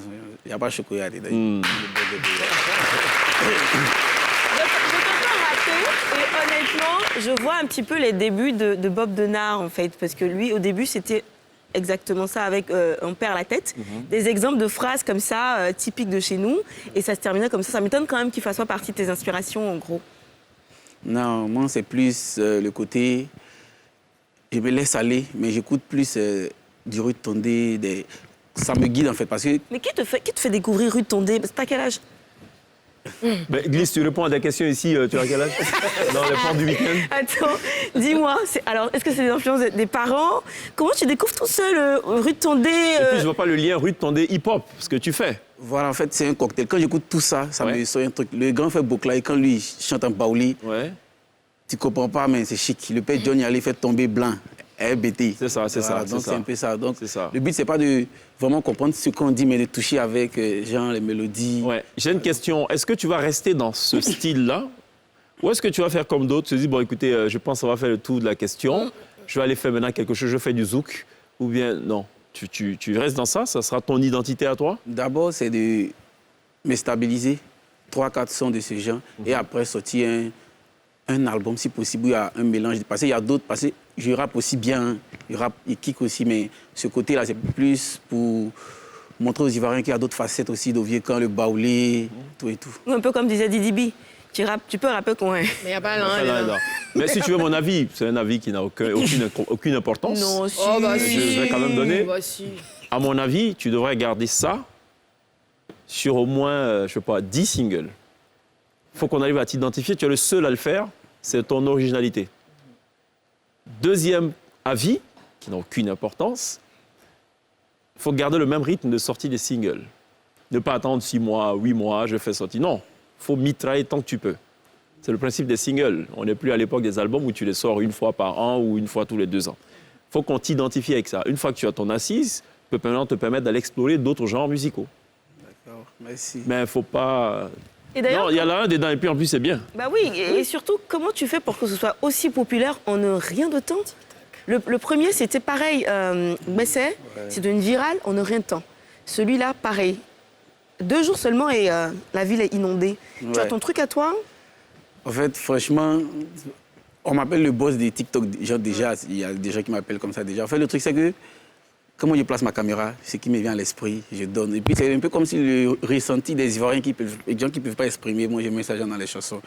[SPEAKER 3] il n'y a pas de chocolat dedans.
[SPEAKER 6] Je t'entends rapper et honnêtement, je vois un petit peu les débuts de Bob Denard en fait, parce que lui, au début, c'était exactement ça avec On perd la tête. Des exemples de phrases comme ça, typiques de chez nous, et ça se terminait comme ça. Ça m'étonne quand même qu'il fasse pas partie de tes inspirations, en gros.
[SPEAKER 3] Non, moi, c'est plus le côté... Je me laisse aller, mais j'écoute plus du Rue Tondé, ça me guide en fait, parce que...
[SPEAKER 6] Mais qui te fait découvrir Rue Tondé? T'as quel âge?
[SPEAKER 1] Mais Gliss, tu réponds à des questions ici. Tu as quel âge? Dans les portes du week-end.
[SPEAKER 6] Attends, dis-moi, alors est-ce que c'est des influences des parents? Comment tu découvres tout seul Rue Tondé
[SPEAKER 1] Et puis, je vois pas le lien Rue Tondé hip-hop, ce que tu fais.
[SPEAKER 3] Voilà, en fait, c'est un cocktail. Quand j'écoute tout ça, ça me sort un truc. Le grand frère Boklay, quand lui chante en baouli, tu comprends pas, mais c'est chic. Le père Johnny allait faire tomber blanc. RBT.
[SPEAKER 1] C'est ça, c'est ça.
[SPEAKER 3] Donc, c'est un peu ça. Donc,
[SPEAKER 1] c'est ça.
[SPEAKER 3] le but, c'est pas de vraiment comprendre ce qu'on dit, mais de toucher avec genre les mélodies.
[SPEAKER 1] Ouais. J'ai une question. Est-ce que tu vas rester dans ce style-là? Ou est-ce que tu vas faire comme d'autres, te dis, bon, écoutez, je pense qu'on va faire le tour de la question. Je vais aller faire maintenant quelque chose, je fais du zouk. Ou bien, non, tu restes dans ça? Ça sera ton identité à toi?
[SPEAKER 3] D'abord, c'est de me stabiliser. 3-4 sons de ce genre. Et après, sortir un album, si possible, où il y a un mélange. Parce qu'il y a d'autres, parce que je rappe aussi bien, il kick aussi, mais ce côté-là, c'est plus pour montrer aux Ivoiriens qu'il y a d'autres facettes aussi, d'Oviekan, le baoulé, tout et tout.
[SPEAKER 6] Un peu comme disait Didi B. Tu peux rapper quoi?
[SPEAKER 2] Mais il n'y a pas l'un.
[SPEAKER 1] Mais si tu veux mon avis, c'est un avis qui n'a aucune importance.
[SPEAKER 6] Non, si.
[SPEAKER 2] Oh, bah
[SPEAKER 1] Je
[SPEAKER 2] si.
[SPEAKER 1] vais quand même donner.
[SPEAKER 2] Bah, si.
[SPEAKER 1] À mon avis, tu devrais garder ça sur au moins, je sais pas, 10 singles. Il faut qu'on arrive à t'identifier. Tu es le seul à le faire. C'est ton originalité. Deuxième avis, qui n'a aucune importance, il faut garder le même rythme de sortie des singles. Ne pas attendre 6 mois, 8 mois, je fais sortir. Non, il faut mitrailler tant que tu peux. C'est le principe des singles. On n'est plus à l'époque des albums où tu les sors une fois par an ou une fois tous les 2 ans. Il faut qu'on t'identifie avec ça. Une fois que tu as ton assise, peut maintenant te permettre d'aller explorer d'autres genres musicaux.
[SPEAKER 3] D'accord, merci.
[SPEAKER 1] Mais il ne faut pas...
[SPEAKER 6] Et d'ailleurs,
[SPEAKER 1] Non, il y a là un dedans et puis en plus c'est bien.
[SPEAKER 6] bah oui, et surtout, comment tu fais pour que ce soit aussi populaire en rien de temps? Le premier, c'était pareil, Besset, c'est devenu viral en rien de temps. Celui-là, pareil. 2 jours seulement et la ville est inondée. Tu as ton truc à toi?
[SPEAKER 3] En fait, franchement, on m'appelle le boss des TikTok. Genre, déjà, il y a des gens qui m'appellent comme ça déjà. En fait, le truc, c'est que comment je place ma caméra, ce qui me vient à l'esprit, je donne. Et puis, c'est un peu comme si le ressenti des Ivoiriens, des gens qui ne peuvent pas exprimer, moi, je mets ça dans les chansons.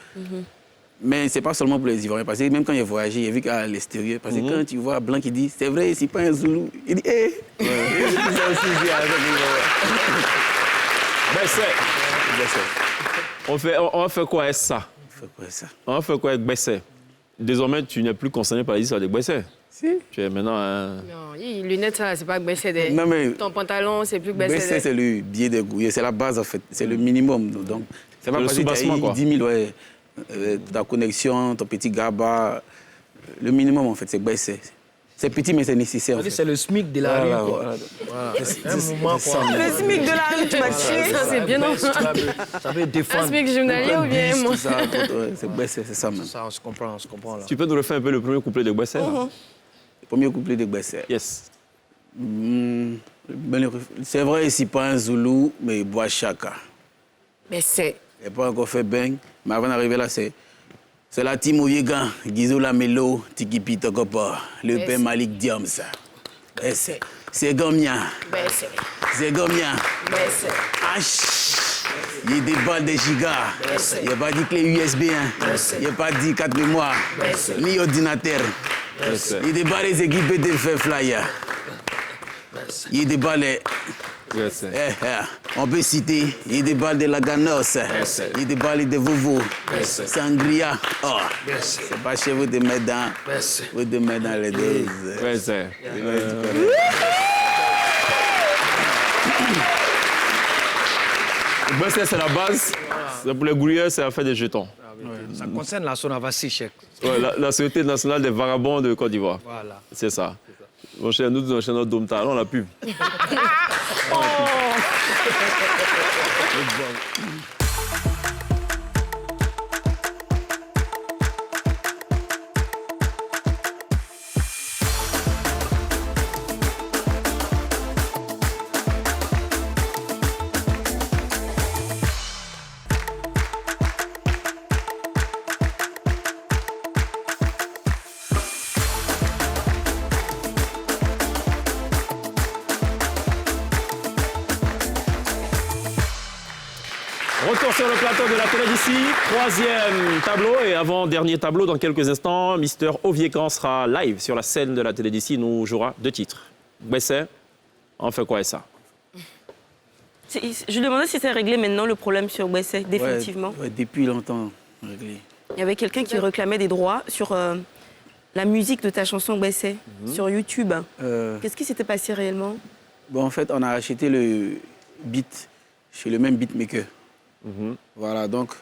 [SPEAKER 3] Mais ce n'est pas seulement pour les Ivoiriens. Parce que même quand j'ai voyagé, j'ai vu qu'à l'extérieur, parce que quand tu vois Blanc qui dit, c'est vrai, c'est pas un Zoulou, il dit, hé
[SPEAKER 1] On fait quoi avec ça? On fait quoi avec Besset? Désormais, tu n'es plus concerné par l'histoire de Besset.
[SPEAKER 3] Si.
[SPEAKER 1] Tu es maintenant un...
[SPEAKER 2] Non, les lunettes, ça, c'est pas Besset.
[SPEAKER 3] Non, mais
[SPEAKER 2] Ton pantalon, c'est plus Besset.
[SPEAKER 3] Besset, c'est le billet des gouilles, c'est la base en fait, c'est le minimum. Donc, c'est pas
[SPEAKER 1] Le
[SPEAKER 3] parce que tu
[SPEAKER 1] soubassement,
[SPEAKER 3] as
[SPEAKER 1] quoi.
[SPEAKER 3] 10 000, ouais, ta connexion, ton petit gaba. Le minimum en fait, c'est Besset. C'est petit, mais c'est nécessaire. En fait.
[SPEAKER 8] C'est le SMIC de la rue, quoi. Voilà. Un moment, quoi.
[SPEAKER 6] Le SMIC de la rue, tu m'as tué.
[SPEAKER 2] Ça, c'est bien.
[SPEAKER 8] Ça veut défendre.
[SPEAKER 2] Un SMIC journalier ou bien moi?
[SPEAKER 3] C'est Besset, c'est ça même.
[SPEAKER 8] Ça, on se comprend là.
[SPEAKER 1] Tu peux nous refaire un peu le premier couplet de Besset?
[SPEAKER 3] Le premier couplet de Besset.
[SPEAKER 1] Yes.
[SPEAKER 3] C'est vrai, c'est pas un Zoulou, mais il boit chaka.
[SPEAKER 2] Besset.
[SPEAKER 3] Il n'a pas encore fait bang, mais avant d'arriver là, c'est la team Oviekan, Guizou Lamelo, Tiki Pitokopa, le père Malik Diams.
[SPEAKER 2] Besset.
[SPEAKER 3] C'est Gomia.
[SPEAKER 2] Besset.
[SPEAKER 3] C'est Gomia.
[SPEAKER 2] Besset.
[SPEAKER 3] H. Il y a des balles de gigas. Il n'y a pas dit clé USB. Il n'y a pas dit 4 mémoires. Ni ordinateur. Il y a des balles des équipes de faire flyer. Il y a des balles. On peut citer, il y a des balles de la Ganos, il y a des balles de Vovo, Sangria. Oh, c'est pas chez vous de mettre dans, vous de mettre dans les doses.
[SPEAKER 1] Besset. Besset, c'est la base. Pour les gouliers, c'est affaire des jetons.
[SPEAKER 8] Ça concerne la Sonavassi, chèque.
[SPEAKER 1] Ouais, la Société nationale des vagabonds de Côte d'Ivoire.
[SPEAKER 8] Voilà.
[SPEAKER 1] C'est ça. Mon cher, nous, dans notre Dôme Talent, la pub. Retour sur le plateau de la télé d'ici. 3e tableau et avant-dernier tableau. Dans quelques instants, Mister Oviekan sera live sur la scène de la télé d'ici. Il nous jouera 2 titres. Besset, on fait quoi avec ça?
[SPEAKER 6] Je demandais si c'est réglé maintenant le problème sur Besset, définitivement.
[SPEAKER 3] Ouais, depuis longtemps réglé.
[SPEAKER 6] Il y avait quelqu'un qui réclamait des droits sur la musique de ta chanson Besset, sur YouTube. Qu'est-ce qui s'était passé réellement?
[SPEAKER 3] Bon, en fait, on a acheté le beat chez le même beatmaker. Voilà, donc,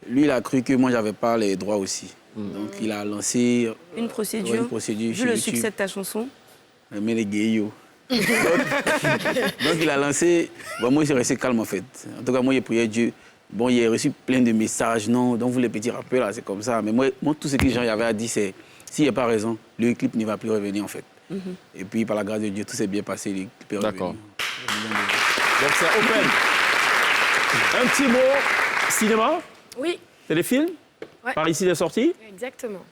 [SPEAKER 3] lui, il a cru que moi, j'avais pas les droits aussi. Donc, il a lancé
[SPEAKER 6] une procédure,
[SPEAKER 3] une procédure
[SPEAKER 6] vu le succès de ta chanson.
[SPEAKER 3] Mais les gays, donc, il a lancé... Bon, moi, j'ai resté calme, en fait. En tout cas, moi, j'ai prié Dieu. Bon, il a reçu plein de messages. Non, donc, vous, les petits rappeurs, là, c'est comme ça. Mais moi, tout ce que j'avais à dire, c'est... S'il n'y a pas raison, le clip ne va plus revenir, en fait. Et puis, par la grâce de Dieu, tout s'est bien passé. Le clip est revenu.
[SPEAKER 1] D'accord. Donc, c'est open. Un petit mot, cinéma?
[SPEAKER 2] Oui.
[SPEAKER 1] Téléfilm?
[SPEAKER 2] Ouais.
[SPEAKER 1] Par ici, les sorties?
[SPEAKER 2] Exactement.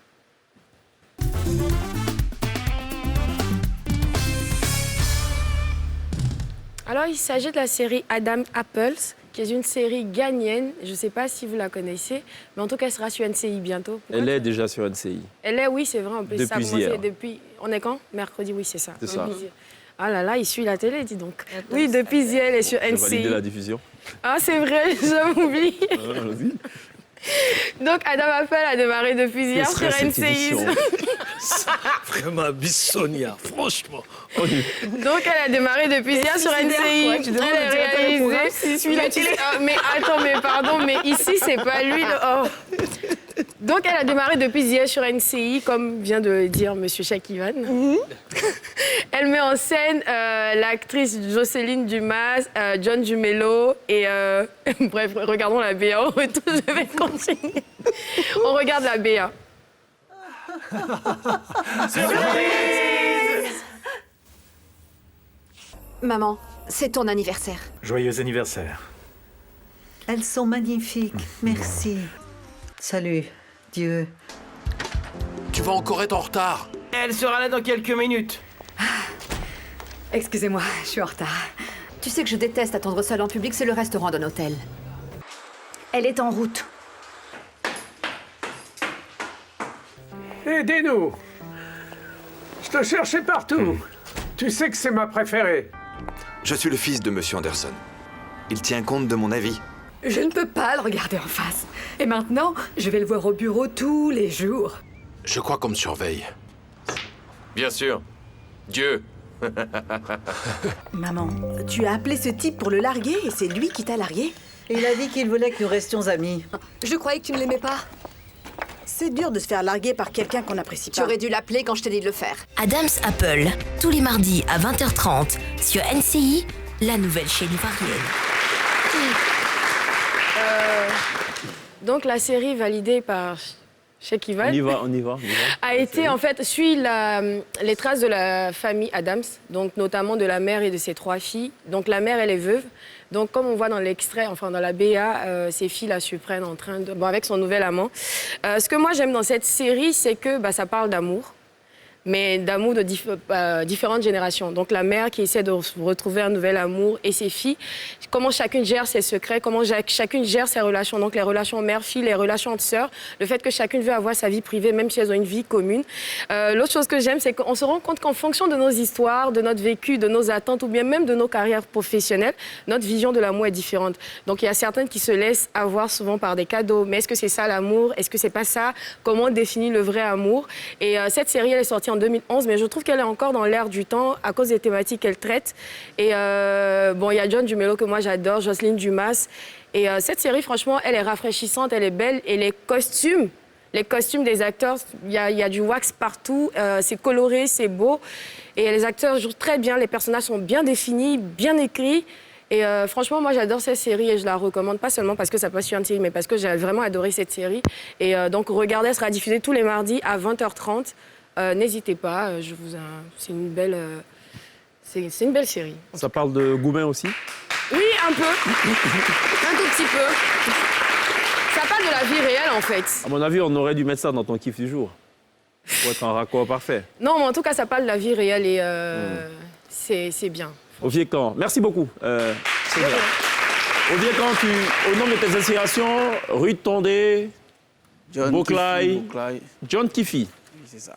[SPEAKER 2] Alors, il s'agit de la série Adam Apples, qui est une série ghanéenne. Je ne sais pas si vous la connaissez, mais en tout cas, elle sera sur NCI bientôt.
[SPEAKER 1] Elle est déjà sur NCI.
[SPEAKER 2] Elle est, oui, c'est vrai. En plus,
[SPEAKER 1] Depuis
[SPEAKER 2] ça a commencé
[SPEAKER 1] hier.
[SPEAKER 2] depuis... On est quand? Mercredi, oui, c'est ça.
[SPEAKER 1] C'est ça.
[SPEAKER 2] Depuis hier. Ah là là, il suit la télé, dis donc. Oui, depuis hier, elle est sur
[SPEAKER 1] J'ai validé
[SPEAKER 2] NCI.
[SPEAKER 1] la diffusion.
[SPEAKER 2] Ah, c'est vrai, je m'oublie.
[SPEAKER 1] Vas-y.
[SPEAKER 2] Donc, Adam Apples a démarré depuis hier sur
[SPEAKER 1] serait cette
[SPEAKER 2] NCI.
[SPEAKER 1] édition?
[SPEAKER 8] Vraiment, Bissonia, franchement.
[SPEAKER 2] Donc, elle a démarré depuis hier sur NCI.
[SPEAKER 6] quoi, tu demandes
[SPEAKER 2] Elle
[SPEAKER 6] au
[SPEAKER 2] est
[SPEAKER 6] directeur du programme
[SPEAKER 2] réalisée.
[SPEAKER 6] s'il suit la télé.
[SPEAKER 2] Mais attends, mais pardon, mais ici, c'est pas lui. Oh. Donc, elle a démarré depuis hier sur NCI, comme vient de le dire M. Chakivan. Elle met en scène l'actrice Jocelyne Dumas, John Dumelo et... Bref, regardons la BA. Au retour, je vais continuer. On regarde la BA.
[SPEAKER 9] Maman, c'est ton anniversaire.
[SPEAKER 10] Joyeux anniversaire.
[SPEAKER 11] Elles sont magnifiques, merci. Salut, Dieu.
[SPEAKER 12] Tu vas encore être en retard.
[SPEAKER 8] Elle sera là dans quelques minutes.
[SPEAKER 9] Excusez-moi, je suis en retard. Tu sais que je déteste attendre seule en public, c'est le restaurant d'un hôtel. Elle est en route.
[SPEAKER 10] Aidez-nous. Je te cherchais partout. Tu sais que c'est ma préférée.
[SPEAKER 12] Je suis le fils de Monsieur Anderson. Il tient compte de mon avis.
[SPEAKER 9] Je ne peux pas le regarder en face. Et maintenant, je vais le voir au bureau tous les jours.
[SPEAKER 12] Je crois qu'on me surveille. Bien sûr. Dieu.
[SPEAKER 11] Maman, tu as appelé ce type pour le larguer et c'est lui qui t'a largué? Il a dit qu'il voulait que nous restions amis.
[SPEAKER 9] Je croyais que tu ne l'aimais pas.
[SPEAKER 11] C'est dur de se faire larguer par quelqu'un qu'on n'apprécie
[SPEAKER 9] Tu
[SPEAKER 11] pas.
[SPEAKER 9] aurais dû l'appeler quand je t'ai dit de le faire.
[SPEAKER 13] Adam's Apple, tous les mardis à 20h30 sur NCI, la nouvelle chaîne ivoirienne.
[SPEAKER 2] Donc, la série validée par Cheikh Ivan
[SPEAKER 1] On y va.
[SPEAKER 2] a été, en fait, suit les traces de la famille Adams, donc notamment de la mère et de ses 3 filles. Donc, la mère, elle est veuve. Donc, comme on voit dans l'extrait, enfin dans la BA, ses filles la surprennent en train de... Bon, avec son nouvel amant. Ce que moi, j'aime dans cette série, c'est que ça parle d'amour, mais d'amour de différentes générations. Donc, la mère qui essaie de retrouver un nouvel amour et ses filles, comment chacune gère ses secrets, comment chacune gère ses relations. Donc, les relations mère-fille, les relations entre sœurs, le fait que chacune veut avoir sa vie privée, même si elles ont une vie commune. L'autre chose que j'aime, c'est qu'on se rend compte qu'en fonction de nos histoires, de notre vécu, de nos attentes ou bien même de nos carrières professionnelles, notre vision de l'amour est différente. Donc, il y a certaines qui se laissent avoir souvent par des cadeaux. Mais est-ce que c'est ça l'amour? Est-ce que c'est pas ça? Comment on définit le vrai amour? Et cette série, elle est sortie en 2011, mais je trouve qu'elle est encore dans l'air du temps à cause des thématiques qu'elle traite. Et bon, il y a John Dumelo que moi j'adore, Jocelyne Dumas. Et cette série, franchement, elle est rafraîchissante, elle est belle. Et les costumes des acteurs, il y a du wax partout, c'est coloré, c'est beau. Et les acteurs jouent très bien, les personnages sont bien définis, bien écrits. Et franchement, moi, j'adore cette série et je la recommande, pas seulement parce que ça passe sur une série, mais parce que j'ai vraiment adoré cette série. Et donc, regardez, elle sera diffusée tous les mardis à 20h30. N'hésitez pas, c'est une belle série.
[SPEAKER 1] Ça parle de Goumen aussi?
[SPEAKER 2] Oui, un peu. Un tout petit peu. Ça parle de la vie réelle, en fait.
[SPEAKER 1] À mon avis, on aurait dû mettre ça dans ton kiff du jour. Pour être un raccord parfait.
[SPEAKER 2] Non, mais en tout cas, ça parle de la vie réelle et c'est bien.
[SPEAKER 1] Au Vieux-Camp. Merci beaucoup. C'est bien. Au Vieux-Camp, au nom de tes inspirations, Ruth Tondé, Bouclaï, John Kiffy.
[SPEAKER 3] C'est ça.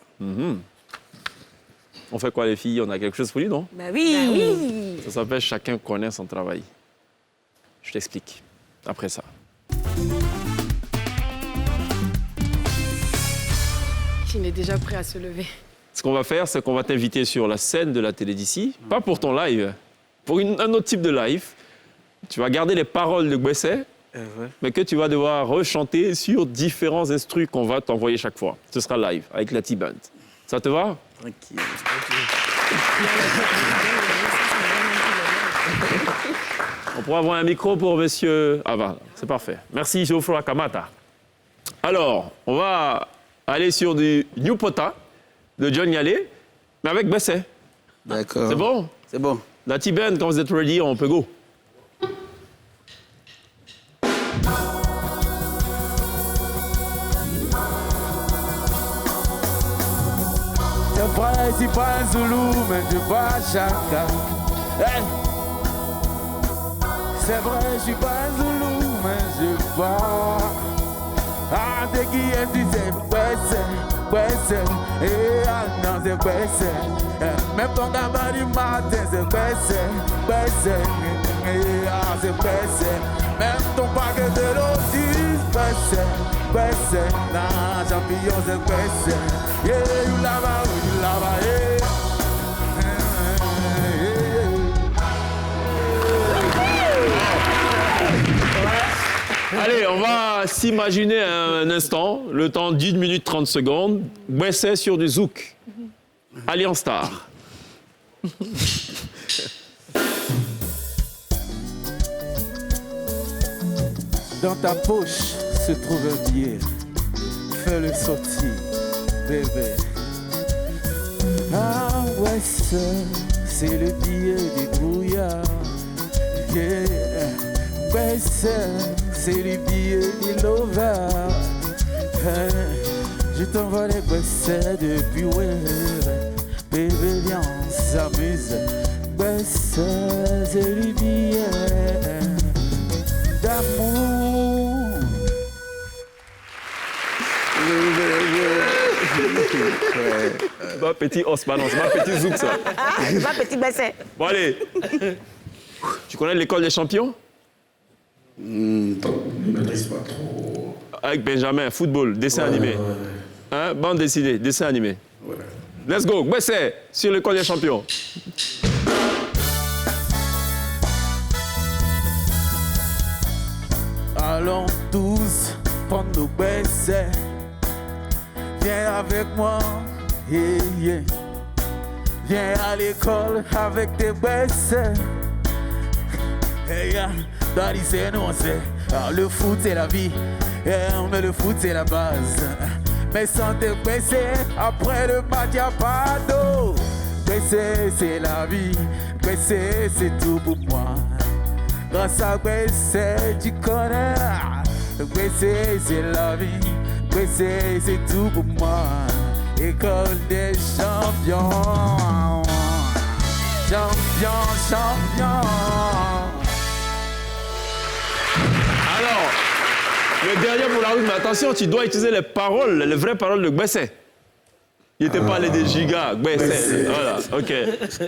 [SPEAKER 1] On fait quoi, les filles? On a quelque chose pour lui, non?
[SPEAKER 6] Bah oui.
[SPEAKER 1] Ça s'appelle Chacun connaît son travail. Je t'explique après ça.
[SPEAKER 2] Il est déjà prêt à se lever.
[SPEAKER 1] Ce qu'on va faire, c'est qu'on va t'inviter sur la scène de la télé d'ici, pas pour ton live, pour un autre type de live. Tu vas garder les paroles de Gbessé, mais que tu vas devoir rechanter sur différents instrus qu'on va t'envoyer chaque fois. Ce sera live, avec la T-Band. Ça te va?
[SPEAKER 3] Tranquille.
[SPEAKER 1] On pourra avoir un micro pour monsieur... Ah bah, c'est parfait. Merci, Geoffroy Kamata. Alors, on va aller sur du New Pota de John Yalé, mais avec Bessé.
[SPEAKER 3] D'accord.
[SPEAKER 1] C'est bon?
[SPEAKER 3] C'est bon.
[SPEAKER 1] La T-Band, quand vous êtes ready, on peut go.
[SPEAKER 14] vrai, je suis pas un Zoulou, mais je parle Chaka. Hey. C'est vrai, je suis pas un Zoulou, mais je parle. Ah, c'est qui est dit, c'est Bessé, et ah non, c'est Bessé. Même ton gamin du matin, c'est Bessé, et ah, c'est Bessé. Même ton paquet de lotus, Bessé, non, champion, c'est Bessé. Yeah, you lava, yeah.
[SPEAKER 1] Allez, on va s'imaginer un instant, le temps 10 minutes 30 secondes. Bessé sur du zouk. Alliance Star.
[SPEAKER 14] Dans ta poche se trouve un billet. Fais-le sortir, bébé. Ah ouais, c'est le billet du brouillard. Yeah. Ouais, c'est le billet du lover. Hey, je t'envoie les baissets depuis ouais. Bébé, viens, on s'amuse. Ouais, c'est le billet d'amour.
[SPEAKER 1] Ma petit Osman, c'est ma petit zouk ça.
[SPEAKER 6] C'est ma petit Bessé.
[SPEAKER 1] Bon allez. Tu connais l'école des champions?
[SPEAKER 3] Je ne maîtrise pas trop.
[SPEAKER 1] Avec Benjamin, football, dessin animé.
[SPEAKER 3] Ouais.
[SPEAKER 1] Hein? Bande dessinée, dessin animé.
[SPEAKER 3] Ouais.
[SPEAKER 1] Let's go, Bessé, sur l'école des champions.
[SPEAKER 14] Allons tous prendre nos baissets. Viens avec moi, yeah, yeah. Viens à l'école avec tes baissets. Hey, yeah. Dans le lycée, nous on sait, le foot c'est la vie, mais le foot c'est la base. Mais sans te baisser, après le match y'a pas d'eau. Baisser c'est la vie, baisser c'est tout pour moi. Grâce à baisser tu connais, baisser c'est la vie, baisser c'est tout pour moi. École des champions, champions.
[SPEAKER 1] Alors, le dernier pour la route, mais attention, tu dois utiliser les paroles, les vraies paroles de Bessé. Il n'était pas allé des gigas, Bessé. Voilà, ok.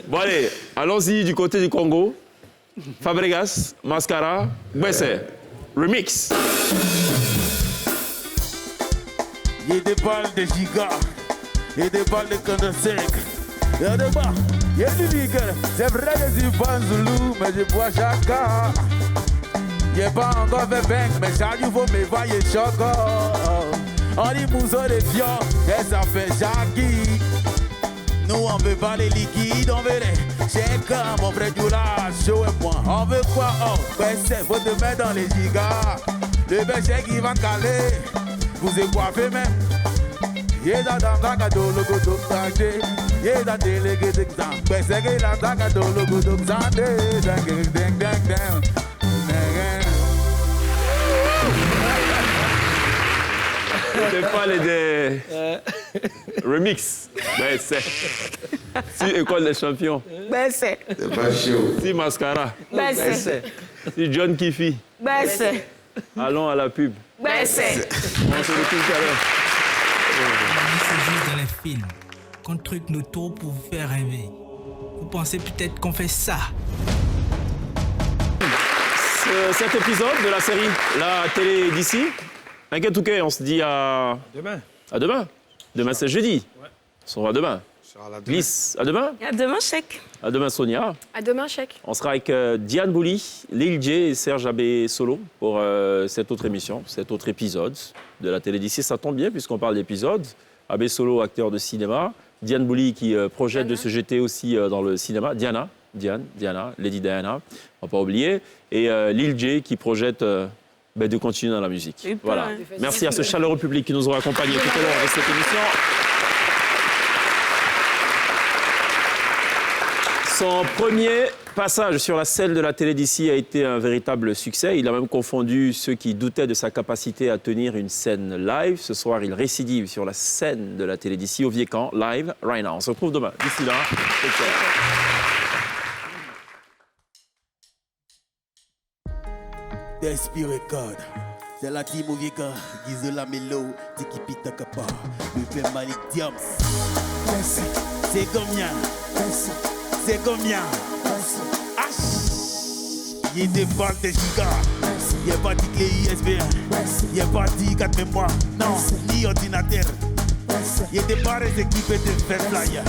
[SPEAKER 1] Bon allez, allons-y du côté du Congo. Fabregas, Mascara, Bessé. Remix.
[SPEAKER 14] Il y a des balles de giga, il y a des balles de condensec. Il y a des balles, il y a du nickel. C'est vrai que je suis pas un Zoulou, mais je bois chacun. J'ai pas encore fait bang, mais chaque jour faut me voir et choco. On dit mousseau de fion, et ça fait Jackie. Nous on veut pas les liquides, on veut les chèques. Mon frère Djoula, chaud et moi. On veut quoi? Oh, ben c'est, faut te mettre dans les gigas. Le béché qui va caler, vous êtes coiffé même. Y'a dans la gâteau, le goût d'obstacle. Y'a dans le goût d'obstacle. Ben c'est que la gâteau, le goût d'obstacle.
[SPEAKER 1] C'est pas les des remix. Bessé. Si école des champions.
[SPEAKER 6] Bessé.
[SPEAKER 3] C'est pas chaud.
[SPEAKER 1] Si Mascara.
[SPEAKER 6] Bessé.
[SPEAKER 1] Si John Kifi.
[SPEAKER 6] Bessé.
[SPEAKER 1] Allons à la pub.
[SPEAKER 6] Bessé.
[SPEAKER 1] On se retrouve tout à l'heure.
[SPEAKER 15] C'est juste dans les films qu'on truc nos tours pour vous faire rêver. Vous pensez peut-être qu'on fait ça.
[SPEAKER 1] Cet épisode de la série La télé d'ici. Inquiète Touquet, on se dit à
[SPEAKER 8] demain.
[SPEAKER 1] À demain. Demain c'est jeudi.
[SPEAKER 8] Ouais.
[SPEAKER 1] On se revoit demain. Glisse. À demain.
[SPEAKER 6] À demain, chèque.
[SPEAKER 1] À demain, Sonia.
[SPEAKER 2] À demain, chèque.
[SPEAKER 1] On sera avec Diane Bouli, Lil J et Serge Abbé Solo pour cette autre émission, cet autre épisode de la télé d'ici. Ça tombe bien puisqu'on parle d'épisode. Abbé Solo, acteur de cinéma. Diane Bouli qui projette de se jeter aussi dans le cinéma. Diana, Lady Diana, on va pas oublier. Et Lil J qui projette de continuer dans la musique. Voilà. Merci à ce chaleureux public qui nous aura accompagnés tout au long de cette émission. Son premier passage sur la scène de la télé d'ici a été un véritable succès. Il a même confondu ceux qui doutaient de sa capacité à tenir une scène live. Ce soir, il récidive sur la scène de la télé d'ici au Vieux-Camp, live, right now. On se retrouve demain. D'ici là, take care.
[SPEAKER 14] Despi Record, c'est la team au Vieux-Camp, Gizola Melo, Tiki Pita Kapa, le père Malik Diams. C'est combien? C'est combien? Il y a des balles de giga, il n'y a pas de clé USB, il n'y a pas de 4 mémoire, non, ni ordinateur. Il y a des balles équipées de Fair Flyer.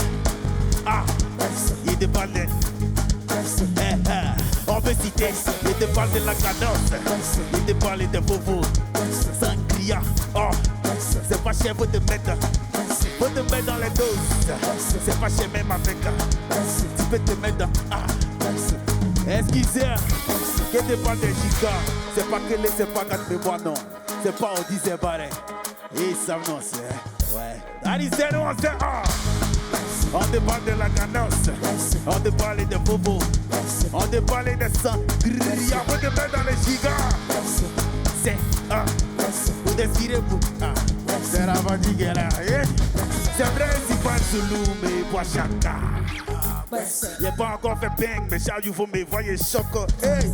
[SPEAKER 14] Il y a des balles de... On peut citer, il y a des balles de la cadence, il y a des balles de Bobo, Sangria. C'est pas cher, faut te mettre dans les doses. C'est pas cher même avec. Tu peux te mettre dans... Excusez, que des balles de giga. C'est pas que les, c'est pas 4 mémoires, non. C'est pas on dit c'est pareil. Et ça non, c'est... Ouais. Allez, c'est non, c'est... On te parle de la cadence, on te parle de Bobo, on te parle de Sangria. Faut te mettre dans les gigas. C'est... Vous désirez-vous? C'est la fatigue là. C'est vrai, si pas Zulu, mais pas Chaka. Il a pas encore fait bang, mais Charles, il faut me voyer choc. Hey,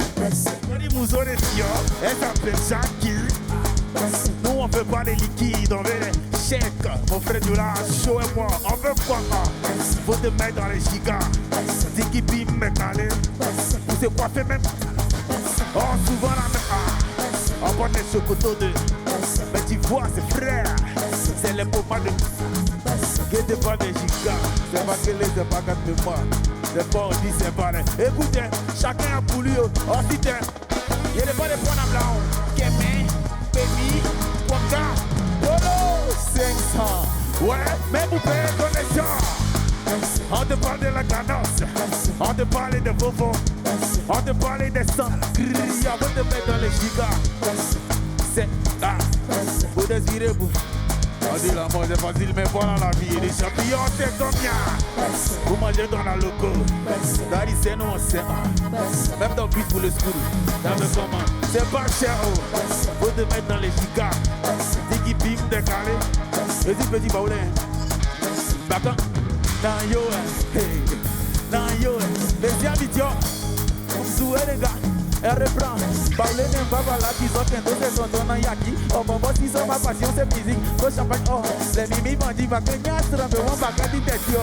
[SPEAKER 14] on dit Mouzo de Sion, elle s'appelle Shakir. Nous, on veut pas les liquides, on veut les chèques. Mon frère du là, chaud et moi, on veut quoi? Faut te mettre dans les gigas. Tiki bim, me caler. Vous se coiffer même. Souvent la même. On porte les chocotos de. Mais tu vois, c'est frère. C'est les pommes de. Que des balles de gigas. C'est pas que les, c'est pas 4 mémoires. C'est pas on dit, c'est pareil. Écoutez, chacun a pour lui. Ensuite, il y a des balles de points à blanc. Kémé, Baby, Waka, Polo, 500. Ouais, même vous payez connexion. On te parle de la cadence. On te parle de Bobo. On te parle de Sangria. On te met dans les gigas. C'est vous désirez-vous? On dit la mort c'est facile, mais voilà la vie. Les champions, c'est combien? Vous mangez dans la loco. Dari c'est nous, on sait. Même dans le bus pour le school. C'est pas cher. Faut te mettre dans les gigas. Tiki bim décalé. Petit petit baoulin. Baka. Dans yo, hey. Dans yo, les habitants. Vous les gars. Elle reprend, parler même pas là qui sont qu'un dos c'est son don en yaki. Oh mon boss ils sont ma passion c'est musique, au champagne oh. Les mimi bandits va que n'y a trempe, on va qu'à dit tête yo.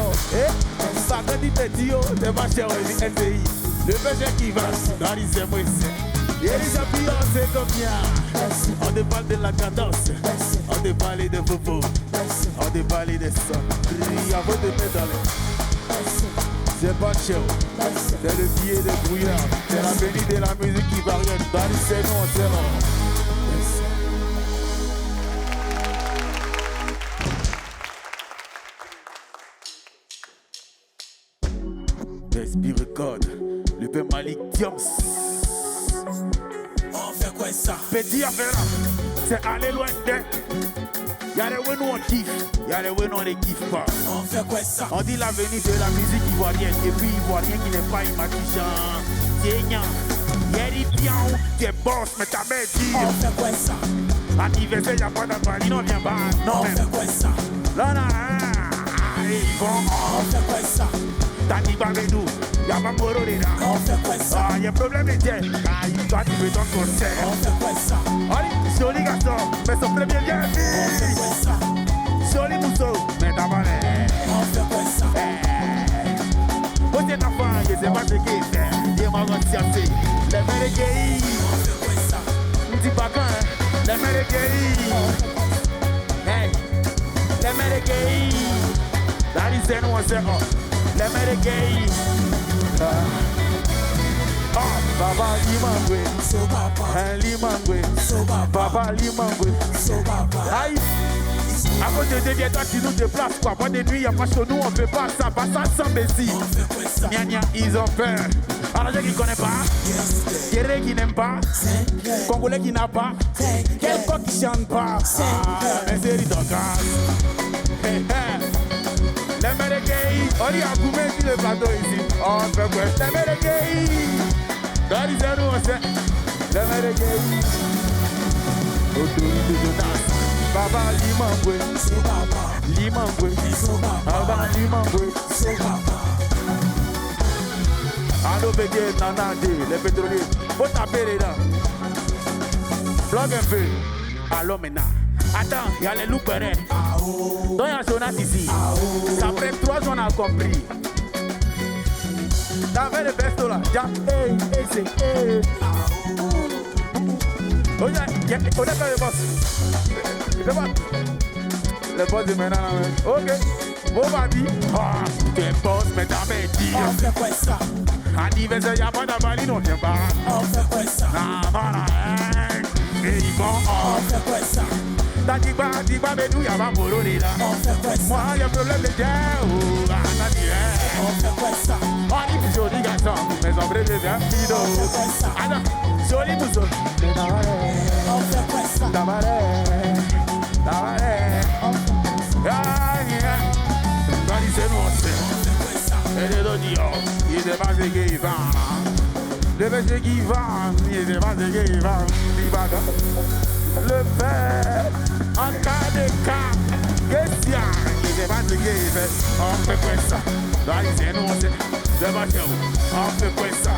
[SPEAKER 14] Va qu'à dit tête yo, c'est pas cher au LCI. Le péché qui va, dans les émotions. Et les champions c'est combien? On te parle de la cadence, on te parle de Bobo, on te parle de ça. Il y a votre mettre dans les... C'est pas cher, c'est le billet de brouillard. C'est la bénie de la musique qui varie. Dans les saisons, c'est Despi Record, le père Malik Diams. On fait quoi ça? Petit affaire, c'est aller loin d'être. Y'a les ouais nous on kiffe, y'a les ouais nous on les kiffe pas. On fait quoi ça? On dit l'avenir de la musique ivoirienne. Et puis ivoirien qui n'est pas immacullant. Tiens, y'a des pions, t'es boss, mais t'as bien dit. On fait quoi ça? Anniversaire, y'a pas d'avalie, non viens pas. Non, on fait quoi ça? Là, là, ils vont. On fait quoi ça? T'as dit pas avec nous, y'a pas pour eux là. On fait quoi ça? Y'a problème de tiens. Toi tu veux ton concert. On fait quoi ça? Allez, joli garçon, mais son premier bien. On fait quoi ça? Joli mousseau, mais t'as mal. On fait quoi ça? Vous êtes enfant, je sais pas ce qu'il fait. Il m'a rendu les mères. On fait quoi ça? Dis pas quand, les mères. Hey, les mères. That is the one second. Les mères. Baba Limangwe, Limangwe, Baba Limangwe, aïe. À côté de toi, tu nous déplaces quoi. Pas de nuit, y'a pas chez nous, on fait pas ça. Pas ça sans Bessie. Nya nya, ils ont peur. Alors, je qui connais pas, Guéré qui n'aime pas, Congolais qui n'a pas, quelqu'un qui chante pas. Mais c'est ton gaz. Les Temerekei, on y a coupé sur le plateau ici. On fait quoi? Temerekei, dans les années, on sait. Temerekei, autorité de danse. Baba Limambwe, Limambwe, Baba Limambwe. Allo Bégué, Nanandé, les pétroliers. Faut taper les dents. Bloque un peu. Allô maintenant. Attends, il y a les loups perrins. Donc il y a un sonate ici. Ça prend 3 jours, on a compris. T'avais le besto là. Jam, hey, c'est hey. On est pas le boss. Le boss est maintenant là. Ok. Bon, baby. Ah, t'es boss, mais t'as pas dit. On fait quoi ça? Anniversaire, y'a pas d'abali, non, tiens pas. On fait quoi ça? Non, voilà, hein. Et ils vont, on fait quoi ça? T'as dit quoi, mais nous, y'a pas de là. On fait quoi ça? Moi, y'a problème de dieu, on fait quoi ça? On dit plus joli garçon, mais on brûle bien, fido. On fait quoi ça? Alors, joli mousseau. On fait quoi ça? Tabaret, tabaret. Quand il s'est monté, et les autres disent, il n'est pas ce qu'il va. Le monsieur qui va, il n'est pas ce qu'il va. Le fait, en cas de cas, question, il n'est pas ce qu'il fait. On fait quoi ça? Quand il s'est monté, le monsieur, on fait quoi ça?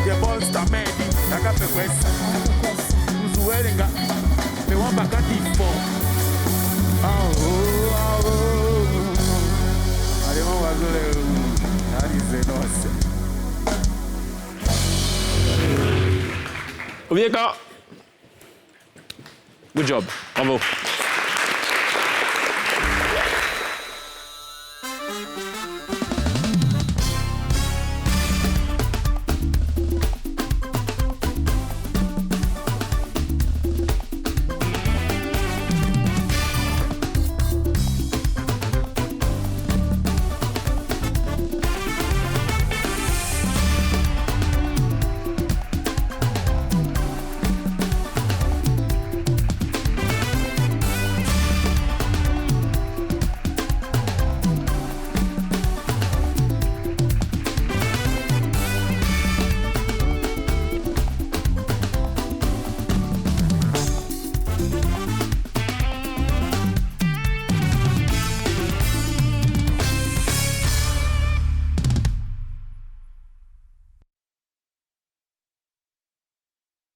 [SPEAKER 14] Les boss t'as dit, t'as qu'à faire quoi ça? Nous jouons les gars, mais on va quand il faut. Oh, oh, oh. Allez, on va jouer.
[SPEAKER 1] Ovieka. Good job. Bravo.